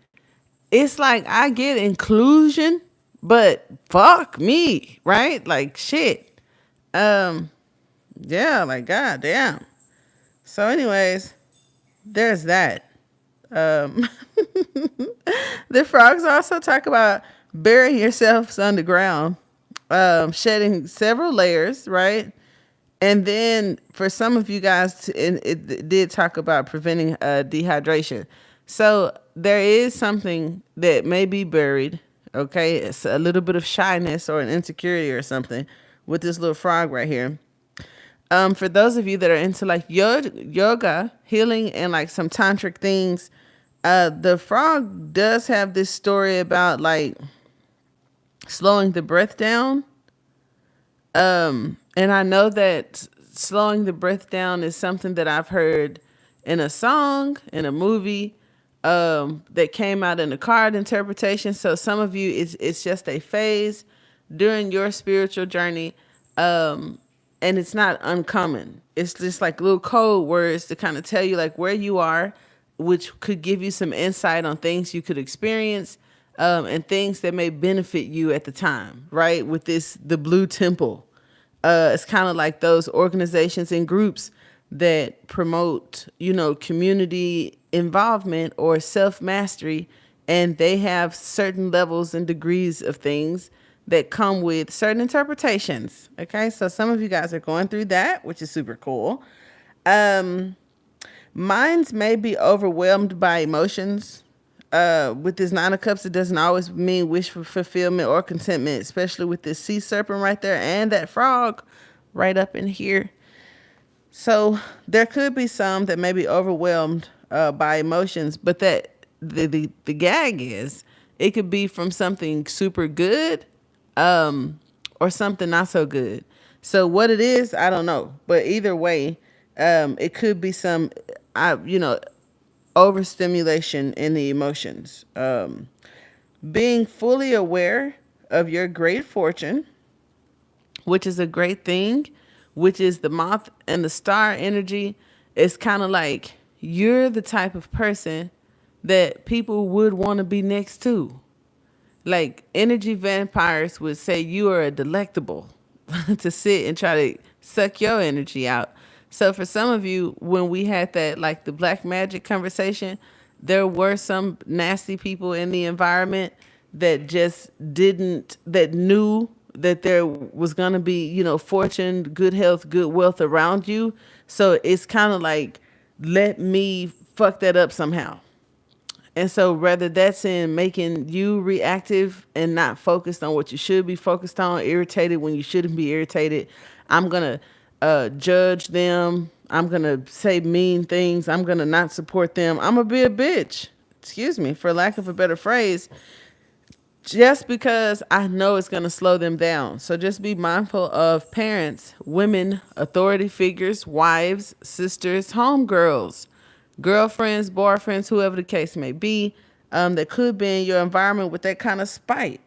It's like, I get inclusion, but fuck me, right? Like, shit. Yeah, like, goddamn. So anyways, there's that. The frogs also talk about burying yourselves underground, shedding several layers, right? And then for some of you guys, it did talk about preventing dehydration. So there is something that may be buried, okay? It's a little bit of shyness or an insecurity or something with this little frog right here. For those of you that are into, like, yoga, healing, and like some tantric things, the frog does have this story about, like, slowing the breath down. And I know that slowing the breath down is something that I've heard in a song, in a movie, that came out in a card interpretation. So some of you, it's just a phase during your spiritual journey, and it's not uncommon. It's just like little code words to kind of tell you like where you are, which could give you some insight on things you could experience, and things that may benefit you at the time, right? With this, the blue temple. It's kind of like those organizations and groups that promote, community involvement or self mastery, and they have certain levels and degrees of things that come with certain interpretations. Okay, so some of you guys are going through that, which is super cool. Minds may be overwhelmed by emotions. With this Nine of Cups, it doesn't always mean wish for fulfillment or contentment, especially with this sea serpent right there and that frog right up in here. So there could be some that may be overwhelmed by emotions, but that the gag is it could be from something super good, or something not so good. So what it is, I don't know, but either way, it could be some, overstimulation in the emotions. Being fully aware of your great fortune, which is a great thing, which is the moth and the star energy. It's kind of like you're the type of person that people would want to be next to. Like energy vampires would say you are a delectable to sit and try to suck your energy out. So for some of you, when we had that, like the black magic conversation, there were some nasty people in the environment that just didn't, that knew that there was going to be, fortune, good health, good wealth around you. So it's kind of like, let me fuck that up somehow. And so rather that's in making you reactive and not focused on what you should be focused on, irritated when you shouldn't be irritated. I'm going to judge them. I'm going to say mean things. I'm going to not support them. I'm going to be a bitch. Excuse me, for lack of a better phrase, just because I know it's going to slow them down. So just be mindful of parents, women, authority figures, wives, sisters, homegirls, girlfriends, boyfriends, whoever the case may be, that could be in your environment with that kind of spite.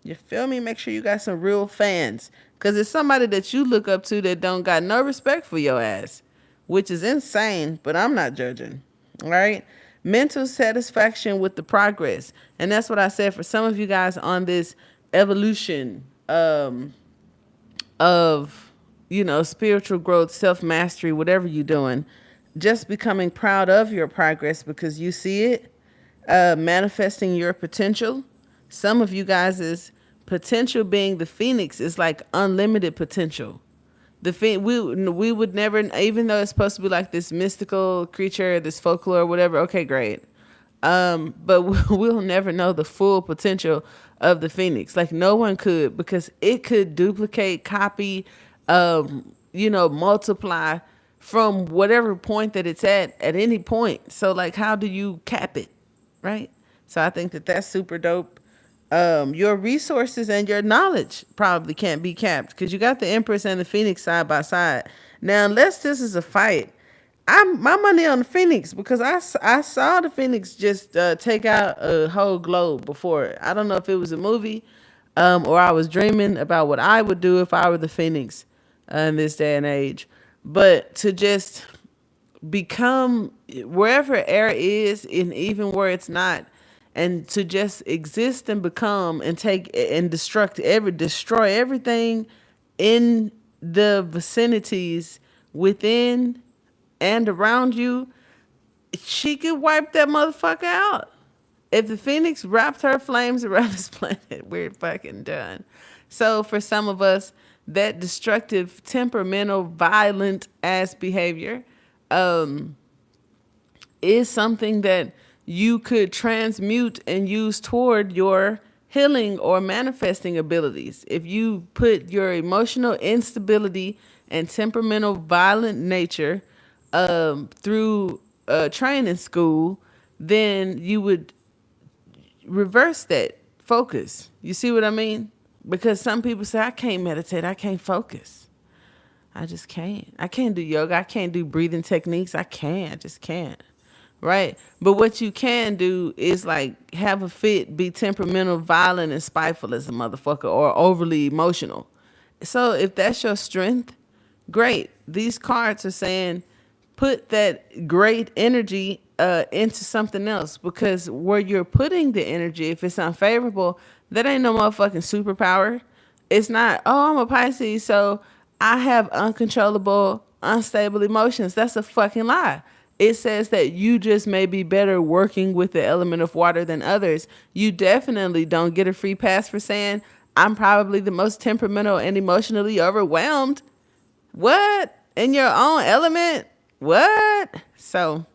You feel me? Make sure you got some real fans, because it's somebody that you look up to that don't got no respect for your ass, which is insane, but I'm not judging. All right? Mental satisfaction with the progress. And that's what I said for some of you guys on this evolution, of, spiritual growth, self-mastery, whatever you're doing, just becoming proud of your progress because you see it, manifesting your potential. Some of you guys' potential being the phoenix is like unlimited potential. We would never, even though it's supposed to be like this mystical creature, this folklore, whatever. Okay, great. But we'll never know the full potential of the phoenix. Like no one could, because it could duplicate, copy, multiply from whatever point that it's at any point. So like, how do you cap it? Right. So I think that that's super dope. Your resources and your knowledge probably can't be capped because you got the Empress and the Phoenix side by side. Now, unless this is a fight, my money on the Phoenix, because I saw the Phoenix just take out a whole globe before. I don't know if it was a movie, or I was dreaming about what I would do if I were the Phoenix in this day and age. But to just become wherever air is, and even where it's not, and to just exist and become and take and destroy everything in the vicinities within and around you, she could wipe that motherfucker out. If the Phoenix wrapped her flames around this planet, we're fucking done. So for some of us, that destructive, temperamental, violent ass behavior is something that you could transmute and use toward your healing or manifesting abilities. If you put your emotional instability and temperamental violent nature through training school, then you would reverse that focus. You see what I mean? Because some people say, I can't meditate, I can't focus. I just can't. I can't do yoga. I can't do breathing techniques. I can't. I just can't. Right? But what you can do is like have a fit, be temperamental, violent, and spiteful as a motherfucker, or overly emotional. So if that's your strength, great. These cards are saying put that great energy into something else, because where you're putting the energy, if it's unfavorable, that ain't no motherfucking superpower. It's not, oh, I'm a Pisces, so I have uncontrollable, unstable emotions. That's a fucking lie. It says that you just may be better working with the element of water than others. You definitely don't get a free pass for saying, I'm probably the most temperamental and emotionally overwhelmed. What? In your own element? What? So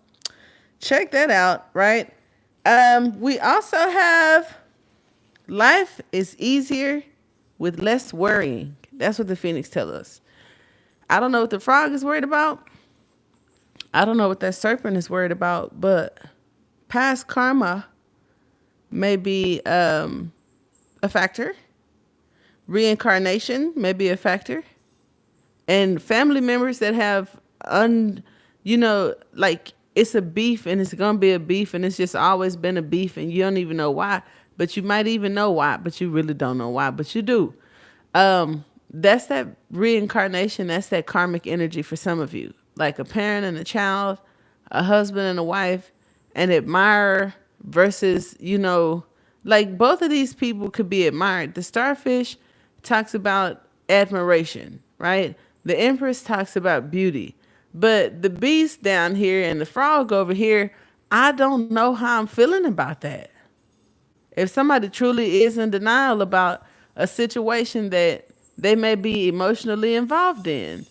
check that out, right? We also have life is easier with less worrying. That's what the Phoenix tell us. I don't know what the frog is worried about. I don't know what that serpent is worried about, but past karma may be a factor. Reincarnation may be a factor. And family members that have like it's a beef and it's gonna be a beef and it's just always been a beef and you don't even know why, but you might even know why, but you really don't know why, but you do. That's that reincarnation. That's that karmic energy for some of you, like a parent and a child, a husband and a wife, an admirer versus, like both of these people could be admired. The starfish talks about admiration, right? The empress talks about beauty. But the beast down here and the frog over here, I don't know how I'm feeling about that. If somebody truly is in denial about a situation that they may be emotionally involved in.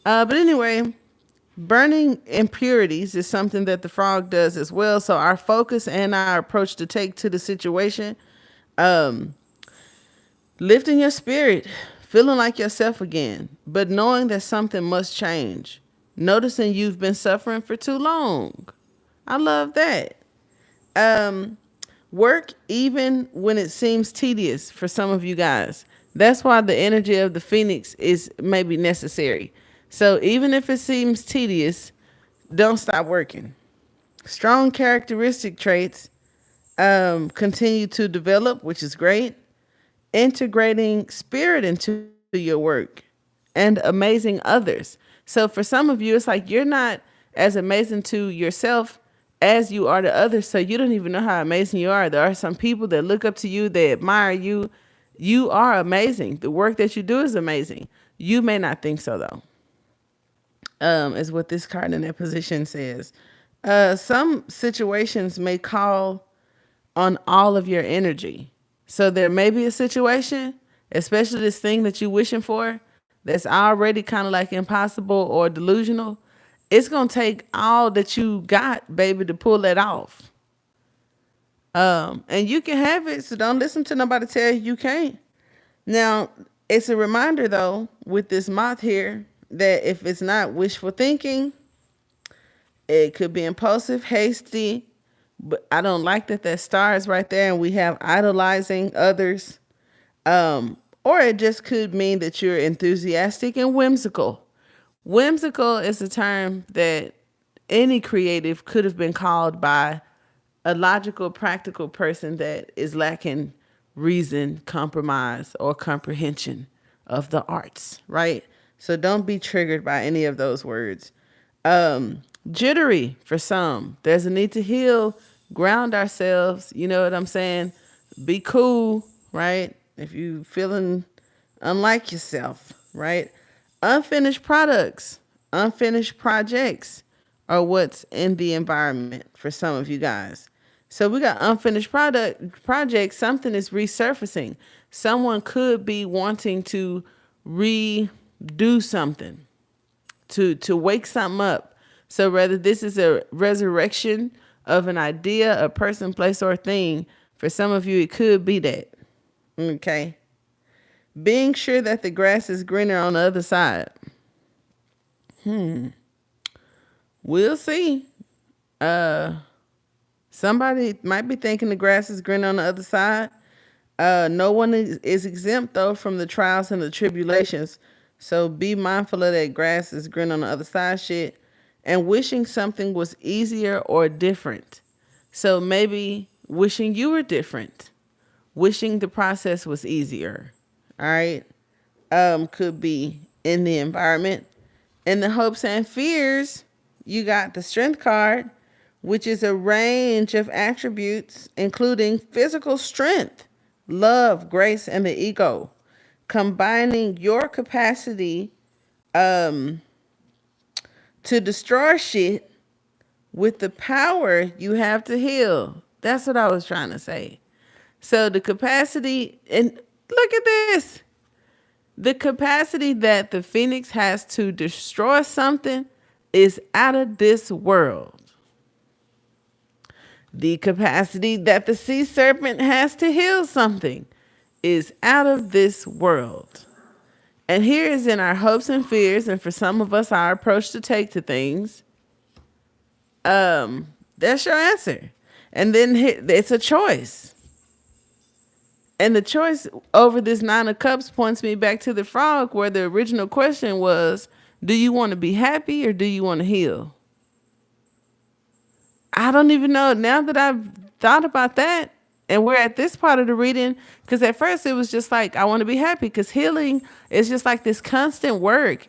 But anyway, burning impurities is something that the frog does as well. So our focus and our approach to take to the situation, um, lifting your spirit, feeling like yourself again, but knowing that something must change. Noticing you've been suffering for too long. I love that. Um, Work even when it seems tedious for some of you guys. That's why the energy of the Phoenix is maybe necessary. So even if it seems tedious, don't stop working. Strong characteristic traits continue to develop, which is great. Integrating spirit into your work and amazing others. So for some of you, it's like you're not as amazing to yourself as you are to others. So you don't even know how amazing you are. There are some people that look up to you, they admire you. You are amazing. The work that you do is amazing. You may not think so though. Is what this card in that position says. Some situations may call on all of your energy. So there may be a situation, especially this thing that you're wishing for, that's already kind of like impossible or delusional. It's going to take all that you got, baby, to pull that off. And you can have it, so don't listen to nobody tell you can't. Now, it's a reminder, though, with this moth here, that if it's not wishful thinking, it could be impulsive, hasty, but I don't like that star is right there and we have idolizing others. Or it just could mean that you're enthusiastic and whimsical. Whimsical is a term that any creative could have been called by a logical, practical person that is lacking reason, compromise, or comprehension of the arts, right? So don't be triggered by any of those words. Jittery for some. There's a need to heal, ground ourselves. You know what I'm saying? Be cool, right? If you feeling unlike yourself, right? Unfinished products, unfinished projects are what's in the environment for some of you guys. So we got unfinished projects. Something is resurfacing. Someone could be wanting to redo something, to wake something up. So whether this is a resurrection of an idea, a person, place, or thing, for some of you, it could be that. Okay. Being sure that the grass is greener on the other side. We'll see. Somebody might be thinking the grass is greener on the other side. No one is exempt though from the trials and the tribulations. So be mindful of that grass is green on the other side shit, and wishing something was easier or different. So maybe wishing you were different, wishing the process was easier. All right. Could be in the environment. In the hopes and fears, you got the strength card, which is a range of attributes, including physical strength, love, grace, and the ego. Combining your capacity um, to destroy shit with the power you have to heal. That's what I was trying to say. So the capacity, and look at this. The capacity that the phoenix has to destroy something is out of this world. The capacity that the sea serpent has to heal something is out of this world. And here is in our hopes and fears, and for some of us, our approach to take to things. That's your answer. And then it's a choice. And the choice over this 9 of cups points me back to the frog, where the original question was, do you want to be happy or do you want to heal? I don't even know. Now that I've thought about that, and we're at this part of the reading, because at first it was just like, I want to be happy, because healing is just like this constant work.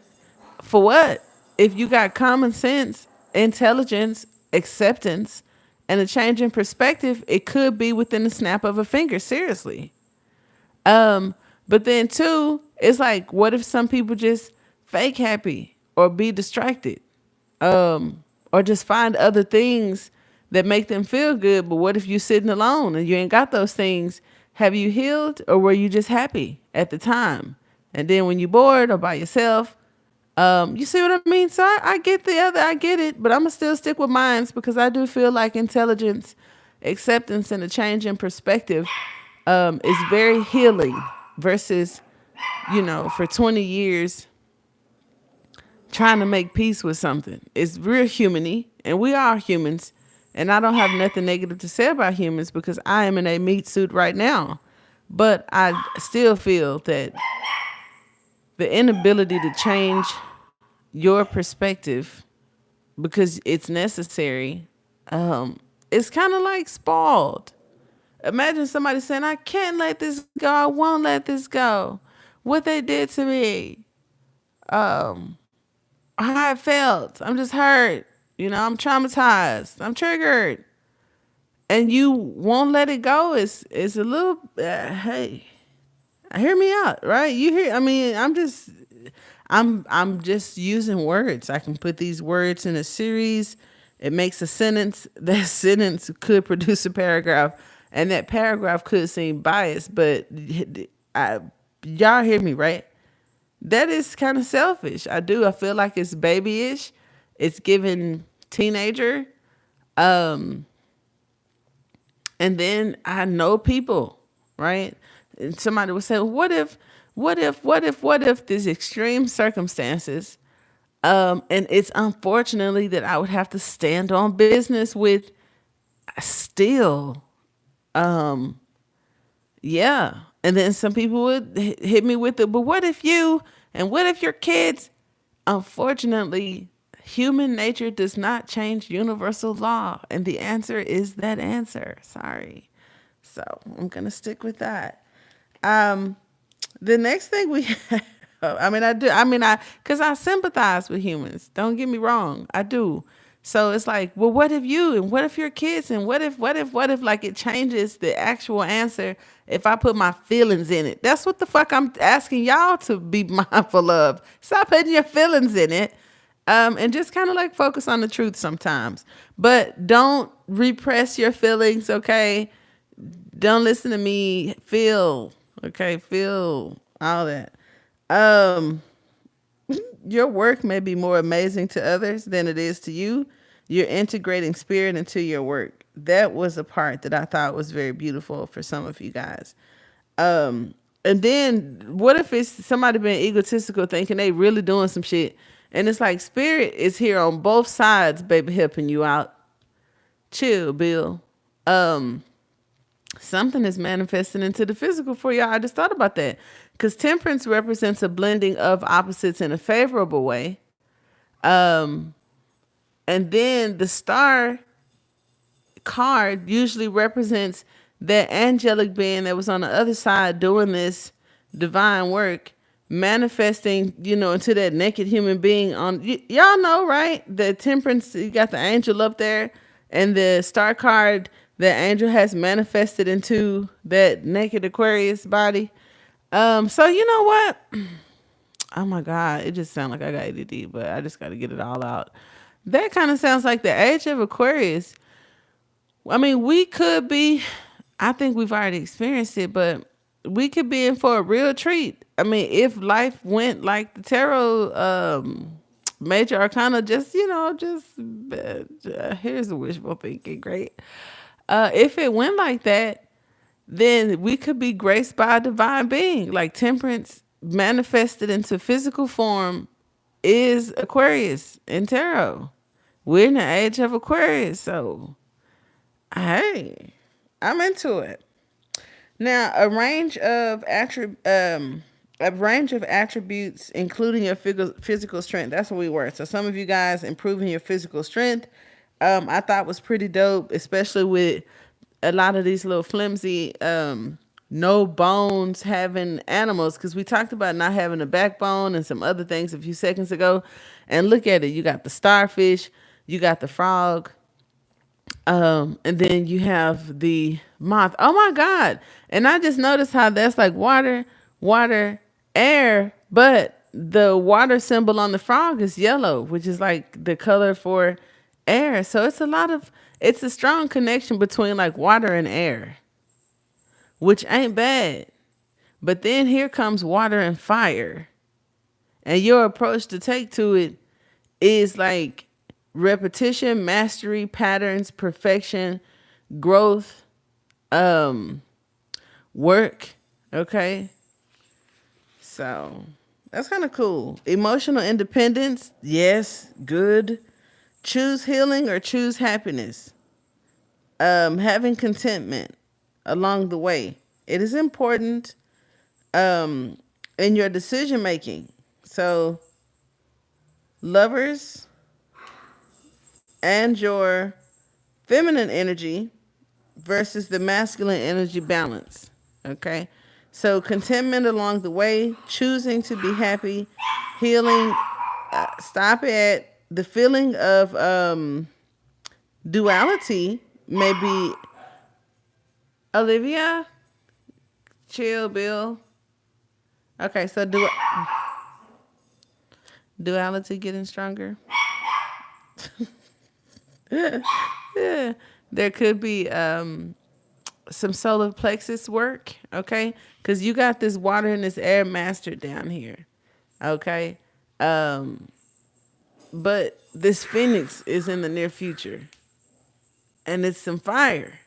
For what? If you got common sense, intelligence, acceptance, and a change in perspective, it could be within the snap of a finger, seriously. But then too, it's like, what if some people just fake happy or be distracted? Or just find other things that make them feel good. But what if you're sitting alone and you ain't got those things? Have you healed, or were you just happy at the time? And then when you're bored or by yourself, you see what I mean? So I get the other, I get it, but I'm gonna still stick with mines, because I do feel like intelligence, acceptance, and a change in perspective is very healing versus, for 20 years trying to make peace with something. It's real humany, and we are humans. And I don't have nothing negative to say about humans, because I am in a meat suit right now. But I still feel that the inability to change your perspective because it's necessary, it's kind of like spoiled. Imagine somebody saying, I can't let this go. I won't let this go. What they did to me. How I felt. I'm just hurt. I'm traumatized. I'm triggered. And you won't let it go. It's a little, hey, hear me out, right? You hear, I'm just using words. I can put these words in a series. It makes a sentence. That sentence could produce a paragraph, and that paragraph could seem biased, but y'all hear me, right? That is kind of selfish. I feel like it's babyish. It's giving teenager. And then I know people, right? And somebody would say, what if there's extreme circumstances? And it's unfortunately that I would have to stand on business with still. Yeah. And then some people would hit me with it, but what if you, and what if your kids? Unfortunately, human nature does not change universal law. And the answer is that answer. Sorry. So I'm going to stick with that. The next thing we have, because I sympathize with humans. Don't get me wrong. I do. So it's like, well, what if you, and what if your kids, and what if, like it changes the actual answer if I put my feelings in it? That's what the fuck I'm asking y'all to be mindful of. Stop putting your feelings in it. And just kind of like focus on the truth sometimes. But don't repress your feelings, okay? Don't listen to me. Feel, okay? Feel all that. Your work may be more amazing to others than it is to you. You're integrating spirit into your work. That was a part that I thought was very beautiful for some of you guys. And then what if it's somebody being egotistical, thinking they really doing some shit? And it's like, spirit is here on both sides, baby, helping you out. Chill, Bill. Something is manifesting into the physical for y'all. I just thought about that. Because temperance represents a blending of opposites in a favorable way. Um, and then the star card usually represents that angelic being that was on the other side doing this divine work, manifesting, into that naked human being on y'all know, right? The temperance, you got the angel up there, and the star card, the angel has manifested into that naked Aquarius body. So you know what? Oh my God, it just sounds like I got ADD, but I just got to get it all out. That kind of sounds like the age of Aquarius. I mean, we could be, I think we've already experienced it, but we could be in for a real treat. I mean, if life went like the tarot major arcana, here's the wishful thinking, great. If it went like that, then we could be graced by a divine being. Like temperance manifested into physical form is Aquarius in tarot. We're in the age of Aquarius, so hey, I'm into it. Now, a range of attributes, including your physical strength. That's what we were. So some of you guys improving your physical strength, I thought was pretty dope, especially with a lot of these little flimsy, no bones having animals. Because we talked about not having a backbone and some other things a few seconds ago. And look at it. You got the starfish, you got the frog, and then you have the moth. Oh my God. And I just noticed how that's like water, water, air, but the water symbol on the frog is yellow, which is like the color for air. So it's a strong connection between like water and air, which ain't bad. But then here comes water and fire. And your approach to take to it is like repetition, mastery, patterns, perfection, growth, um, work. Okay. So that's kind of cool. Emotional independence. Yes. Good. Choose healing or choose happiness. Having contentment along the way. It is important in your decision making. So lovers and your feminine energy versus the masculine energy balance. Okay. So contentment along the way, choosing to be happy, healing, stop at the feeling of duality. Maybe Olivia, chill, Bill. Okay, so duality getting stronger. Yeah. There could be some solar plexus work, okay? Because you got this water and this air mastered down here, okay? But this phoenix is in the near future, and it's some fire,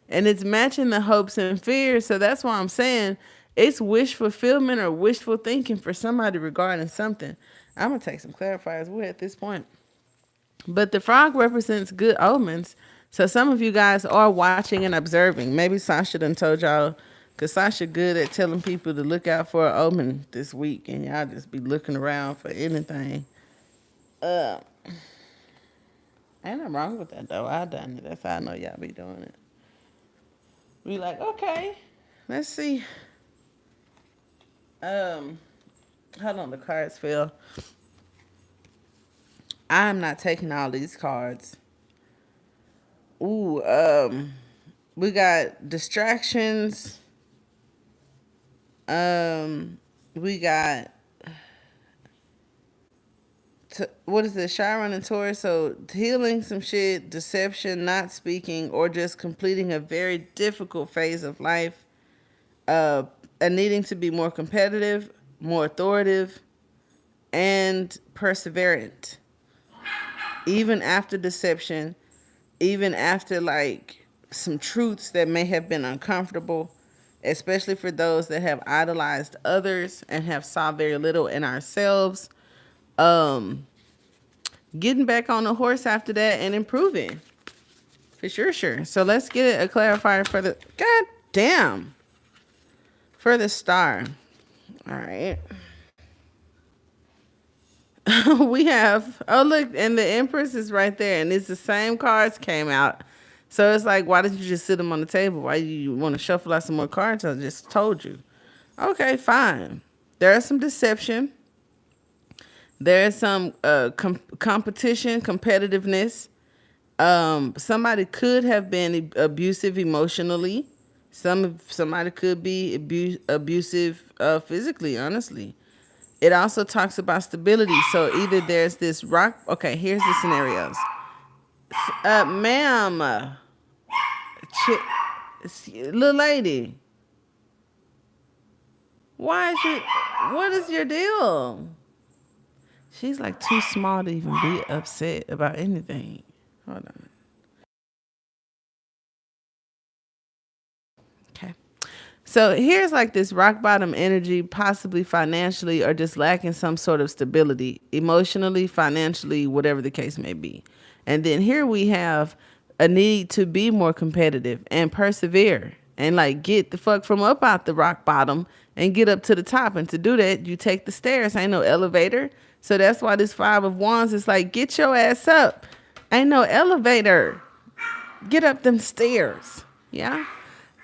and it's matching the hopes and fears. So that's why I'm saying it's wish fulfillment or wishful thinking for somebody regarding something. I'm gonna take some clarifiers. We're at this point. But the frog represents good omens. So some of you guys are watching and observing. Maybe Sasha done told y'all, because Sasha good at telling people to look out for an omen this week, and y'all just be looking around for anything. Ain't nothing wrong with that, though. I done it. That's how I know y'all be doing it. We like, okay, let's see. Um, Hold on, the cards fell. I'm not taking all these cards. Ooh, we got distractions. We got what is it? Chiron and Taurus. So healing some shit, deception, not speaking, or just completing a very difficult phase of life. And needing to be more competitive, more authoritative, and perseverant. Even after deception, even after like some truths that may have been uncomfortable, especially for those that have idolized others and have saw very little in ourselves. Getting back on the horse after that and improving. For sure, sure. So let's get a clarifier for the god damn for the star. All right. We have, oh look, and the Empress is right there, and it's the same cards came out. So it's like, why did you just sit them on the table? Why do you want to shuffle out some more cards? I just told you. Okay, fine. There is some deception. There is some competition, competitiveness. Somebody could have been abusive emotionally. Somebody could be abusive physically, honestly. It also talks about stability. So either there's this rock. Okay, here's the scenarios. Ma'am, little lady, why is you? What is your deal? She's like too small to even be upset about anything. Hold on. Okay. So here's like this rock bottom energy, possibly financially or just lacking some sort of stability, emotionally, financially, whatever the case may be. And then here we have a need to be more competitive and persevere and like get the fuck from up out the rock bottom and get up to the top. And to do that, you take the stairs. Ain't no elevator. So that's why this Five of Wands is like, get your ass up. Ain't no elevator. Get up them stairs. Yeah.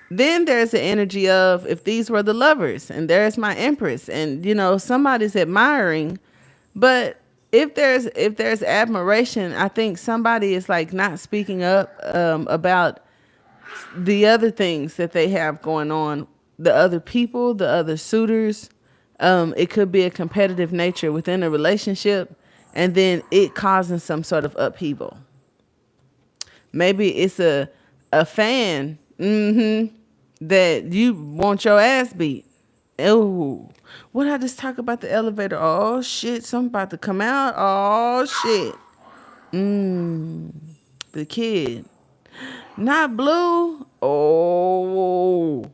Then there's the energy of if these were the lovers and there's my Empress and you know somebody's admiring, but if there's admiration, I think somebody is like not speaking up about the other things that they have going on, the other people, the other suitors. It could be a competitive nature within a relationship, and then it causing some sort of upheaval. Maybe it's a fan that you want your ass beat. Oh, what did I just talk about the elevator? Oh shit, something about to come out. Oh shit. The kid. Not blue. Oh.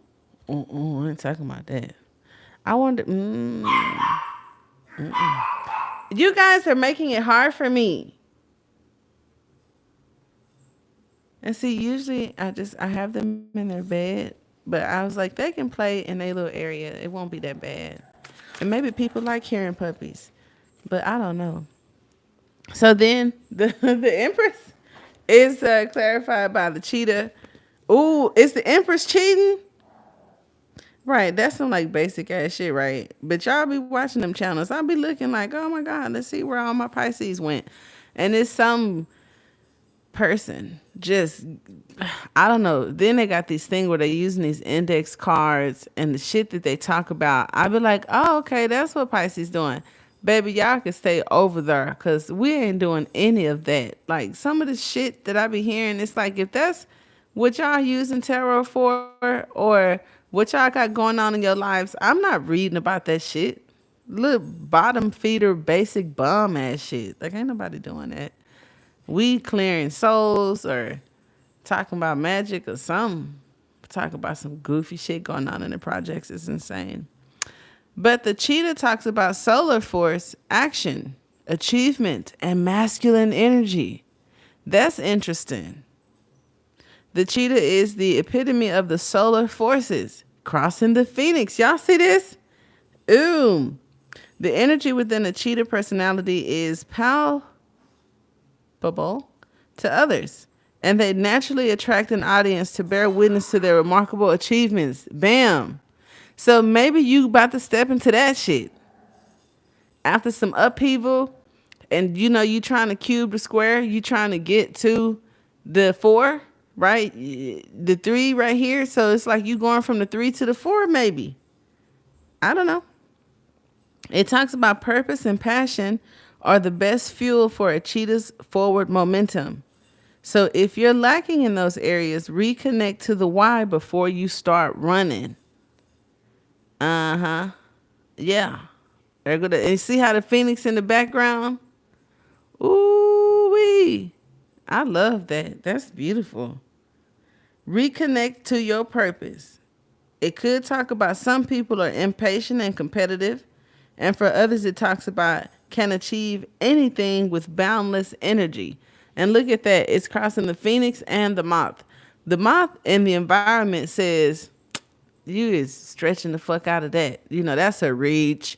I ain't talking about that. I wonder. You guys are making it hard for me. And see, usually I have them in their bed, but I was like, they can play in a little area. It won't be that bad. And maybe people like hearing puppies, but I don't know. So then the Empress is clarified by the cheetah. Ooh, is the Empress cheating? Right, that's some like basic ass shit, right? But y'all be watching them channels. I'll be looking like, oh my God, let's see where all my Pisces went. And it's some person just, I don't know. Then they got this thing where they're using these index cards and the shit that they talk about. I be like, oh, okay, that's what Pisces doing. Baby, y'all can stay over there because we ain't doing any of that. Like some of the shit that I be hearing, it's like if that's what y'all using tarot for or what y'all got going on in your lives, I'm not reading about that shit. Little bottom feeder, basic bum ass shit. Like ain't nobody doing that. We clearing souls or talking about magic or something. Talk about some goofy shit going on in the projects. It's insane. But the cheetah talks about solar force, action, achievement, and masculine energy. That's interesting. The cheetah is the epitome of the solar forces, crossing the phoenix. Y'all see this? Ooh. The energy within the cheetah personality is palpable to others, and they naturally attract an audience to bear witness to their remarkable achievements. Bam. So maybe you about to step into that shit after some upheaval, and you know you trying to cube the square, you trying to get to the 4, right? The 3 right here. So it's like you going from the 3 to the 4, maybe. I don't know. It talks about purpose and passion are the best fuel for a cheetah's forward momentum. So if you're lacking in those areas, reconnect to the why before you start running. Yeah. They're gonna, and see how the phoenix in the background? Ooh wee. I love that. That's beautiful. Reconnect to your purpose. It could talk about some people are impatient and competitive, and for others it talks about can achieve anything with boundless energy. And look at that. It's crossing the Phoenix and the Moth. The Moth in the environment says, you is stretching the fuck out of that. That's a reach.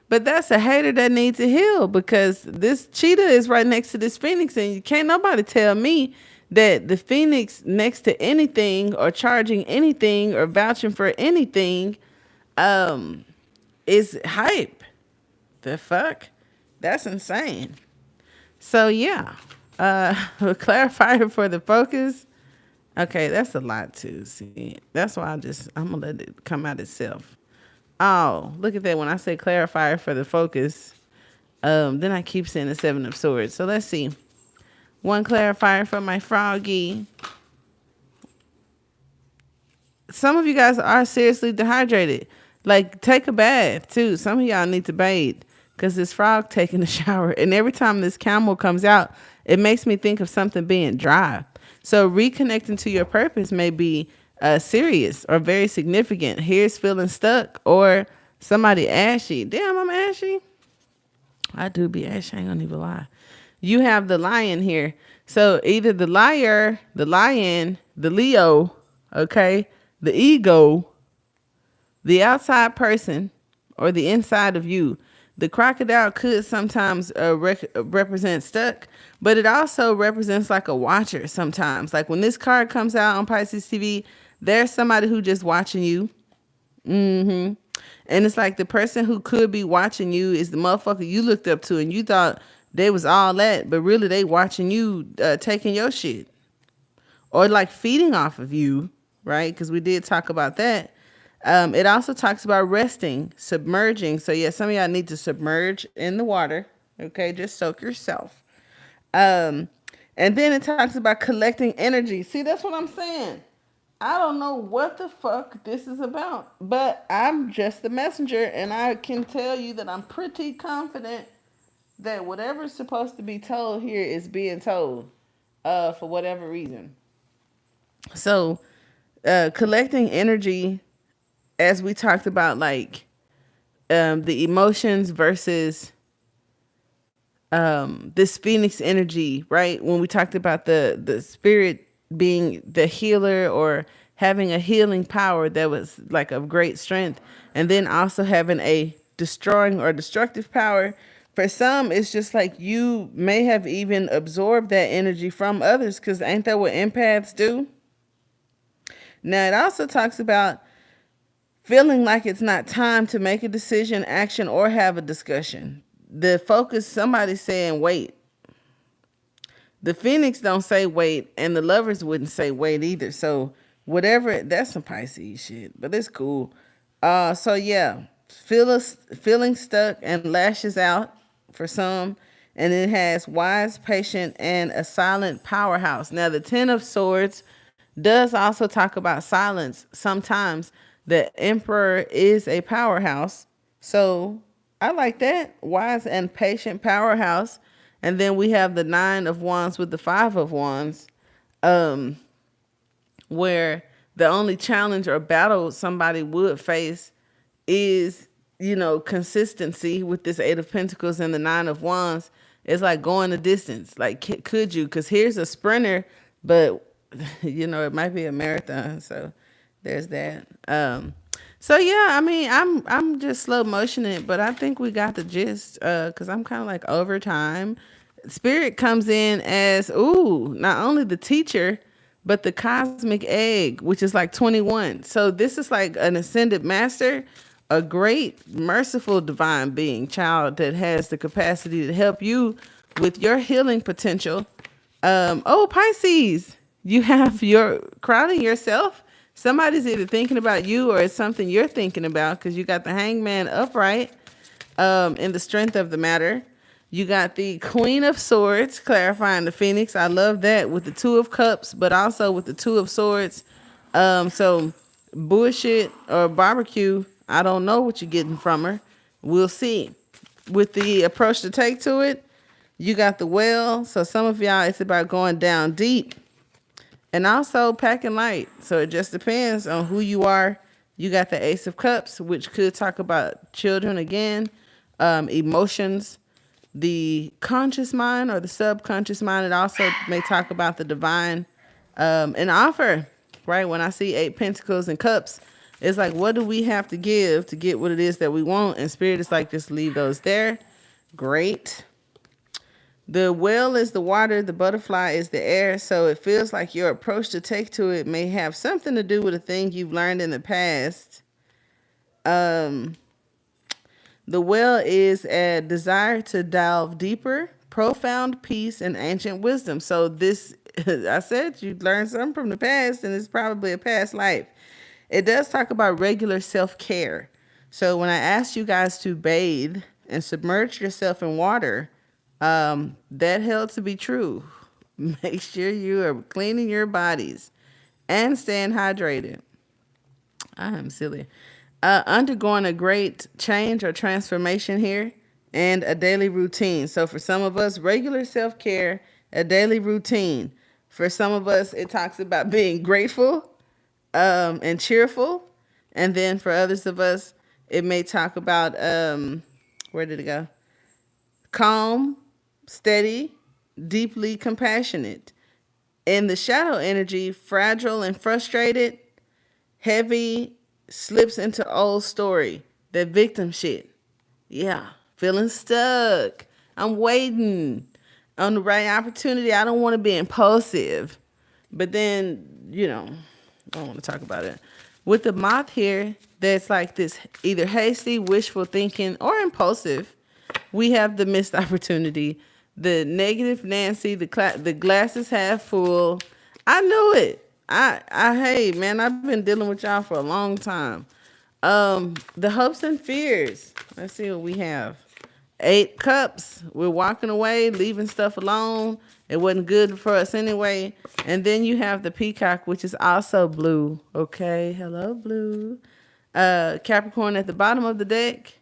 But that's a hater that needs to heal, because this cheetah is right next to this Phoenix, and you can't nobody tell me that the Phoenix next to anything or charging anything or vouching for anything is hype. The fuck? That's insane. So yeah. A clarifier for the focus. Okay, that's a lot too. See, that's why I'm gonna let it come out itself. Oh, look at that. When I say clarifier for the focus, then I keep saying the Seven of Swords. So let's see. One clarifier for my froggy. Some of you guys are seriously dehydrated. Like, take a bath too. Some of y'all need to bathe, because this frog taking a shower, and every time this camel comes out, it makes me think of something being dry. So reconnecting to your purpose may be serious or very significant. Here's feeling stuck, or somebody ashy. Damn, I'm ashy. I do be ashy. I ain't gonna even lie. You have the lion here. So either the liar, the lion, the Leo, okay, the ego, the outside person, or the inside of you. The crocodile could sometimes represent stuck, but it also represents like a watcher sometimes. Like when this card comes out on Pisces TV, there's somebody who just watching you. And it's like the person who could be watching you is the motherfucker you looked up to, and you thought they was all that, but really they watching you taking your shit. Or like feeding off of you, right? Because we did talk about that. It also talks about resting, submerging. So yeah, some of y'all need to submerge in the water. Okay, just soak yourself. And then it talks about collecting energy. See, that's what I'm saying. I don't know what the fuck this is about, but I'm just the messenger, and I can tell you that I'm pretty confident that whatever's supposed to be told here is being told for whatever reason. So collecting energy, as we talked about, like the emotions versus this Phoenix energy, right? When we talked about the spirit being the healer, or having a healing power that was like of great strength, and then also having a destroying or destructive power. For some, it's just like you may have even absorbed that energy from others, because ain't that what empaths do? Now, it also talks about feeling like it's not time to make a decision, action, or have a discussion. The focus, somebody saying wait. The Phoenix don't say wait, and the Lovers wouldn't say wait either. So whatever, that's some Pisces shit, but it's cool. So yeah, feeling stuck and lashes out for some, and it has wise, patient, and a silent powerhouse. Now the Ten of Swords does also talk about silence. Sometimes the Emperor is a powerhouse, so I like that. Wise and patient powerhouse. And then we have the Nine of Wands with the Five of Wands, where the only challenge or battle somebody would face is, consistency with this Eight of Pentacles and the Nine of Wands. It's like going the distance. Like, could you? Because here's a sprinter, but, it might be a marathon. So there's that. So yeah, I mean, I'm just slow motioning it, but I think we got the gist. Because I'm kind of like over time. Spirit comes in as not only the teacher, but the cosmic egg, which is like 21. So this is like an ascended master, a great, merciful divine being, child, that has the capacity to help you with your healing potential. Pisces, you have your crowning yourself. Somebody's either thinking about you, or it's something you're thinking about, because you got the Hangman upright in the strength of the matter. You got the Queen of Swords clarifying the Phoenix. I love that, with the Two of Cups, but also with the Two of Swords. So bullshit or barbecue, I don't know what you're getting from her. We'll see. With the approach to take to it, you got the Well. So some of y'all, it's about going down deep. And also packing light. So it just depends on who you are. You got the Ace of Cups, which could talk about children again, emotions, the conscious mind or the subconscious mind. It also may talk about the divine and offer, right? When I see 8 Pentacles and Cups, it's like, what do we have to give to get what it is that we want? And Spirit is like, just leave those there. Great. The whale is the water, the butterfly is the air. So it feels like your approach to take to it may have something to do with a thing you've learned in the past. The whale is a desire to delve deeper, profound peace, and ancient wisdom. So this, I said, you learned something from the past, and it's probably a past life. It does talk about regular self-care. So when I asked you guys to bathe and submerge yourself in water, that held to be true. Make sure you are cleaning your bodies and staying hydrated. I am silly. Undergoing a great change or transformation here and a daily routine. So for some of us, regular self-care, a daily routine. For some of us, it talks about being grateful and cheerful. And then for others of us, it may talk about, where did it go? Calm, steady, deeply compassionate. In the shadow energy, fragile and frustrated, heavy, slips into old story, that victim shit. Yeah, feeling stuck. I'm waiting on the right opportunity. I don't want to be impulsive. But then, I don't want to talk about it. With the moth here, that's like this either hasty, wishful thinking or impulsive. We have the missed opportunity, the negative Nancy, the glasses half full. I knew it. Hey man, I've been dealing with y'all for a long time. The hopes and fears. Let's see what we have. 8 Cups. We're walking away, leaving stuff alone. It wasn't good for us anyway. And then you have the Peacock, which is also blue. Okay, hello blue. Capricorn at the bottom of the deck.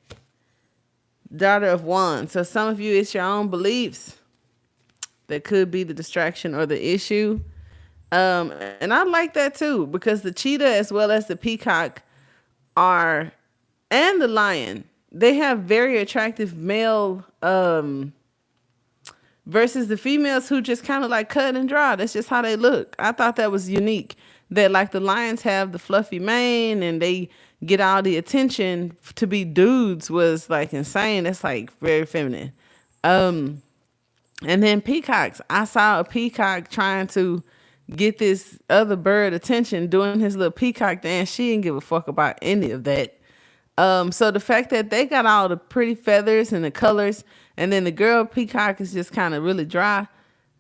Daughter of Wands. So some of you, it's your own beliefs that could be the distraction or the issue. And I like that too, because the cheetah as well as the peacock and the lion, they have very attractive male versus the females who just kind of like cut and dry. That's just how they look. I thought that was unique, that like the lions have the fluffy mane and they get all the attention. To be dudes was like insane. That's like very feminine. And then peacocks. I saw a peacock trying to get this other bird attention doing his little peacock dance. She didn't give a fuck about any of that. So the fact that they got all the pretty feathers and the colors, and then the girl peacock is just kind of really dry,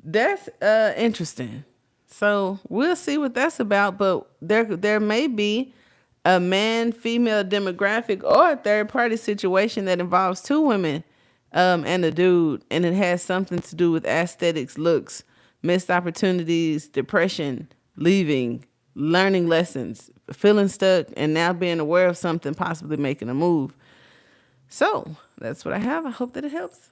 that's interesting. So we'll see what that's about. But there may be a man-female demographic or a third-party situation that involves 2 women and a dude, and it has something to do with aesthetics, looks, missed opportunities, depression, leaving, learning lessons, feeling stuck, and now being aware of something, possibly making a move. So that's what I have. I hope that it helps.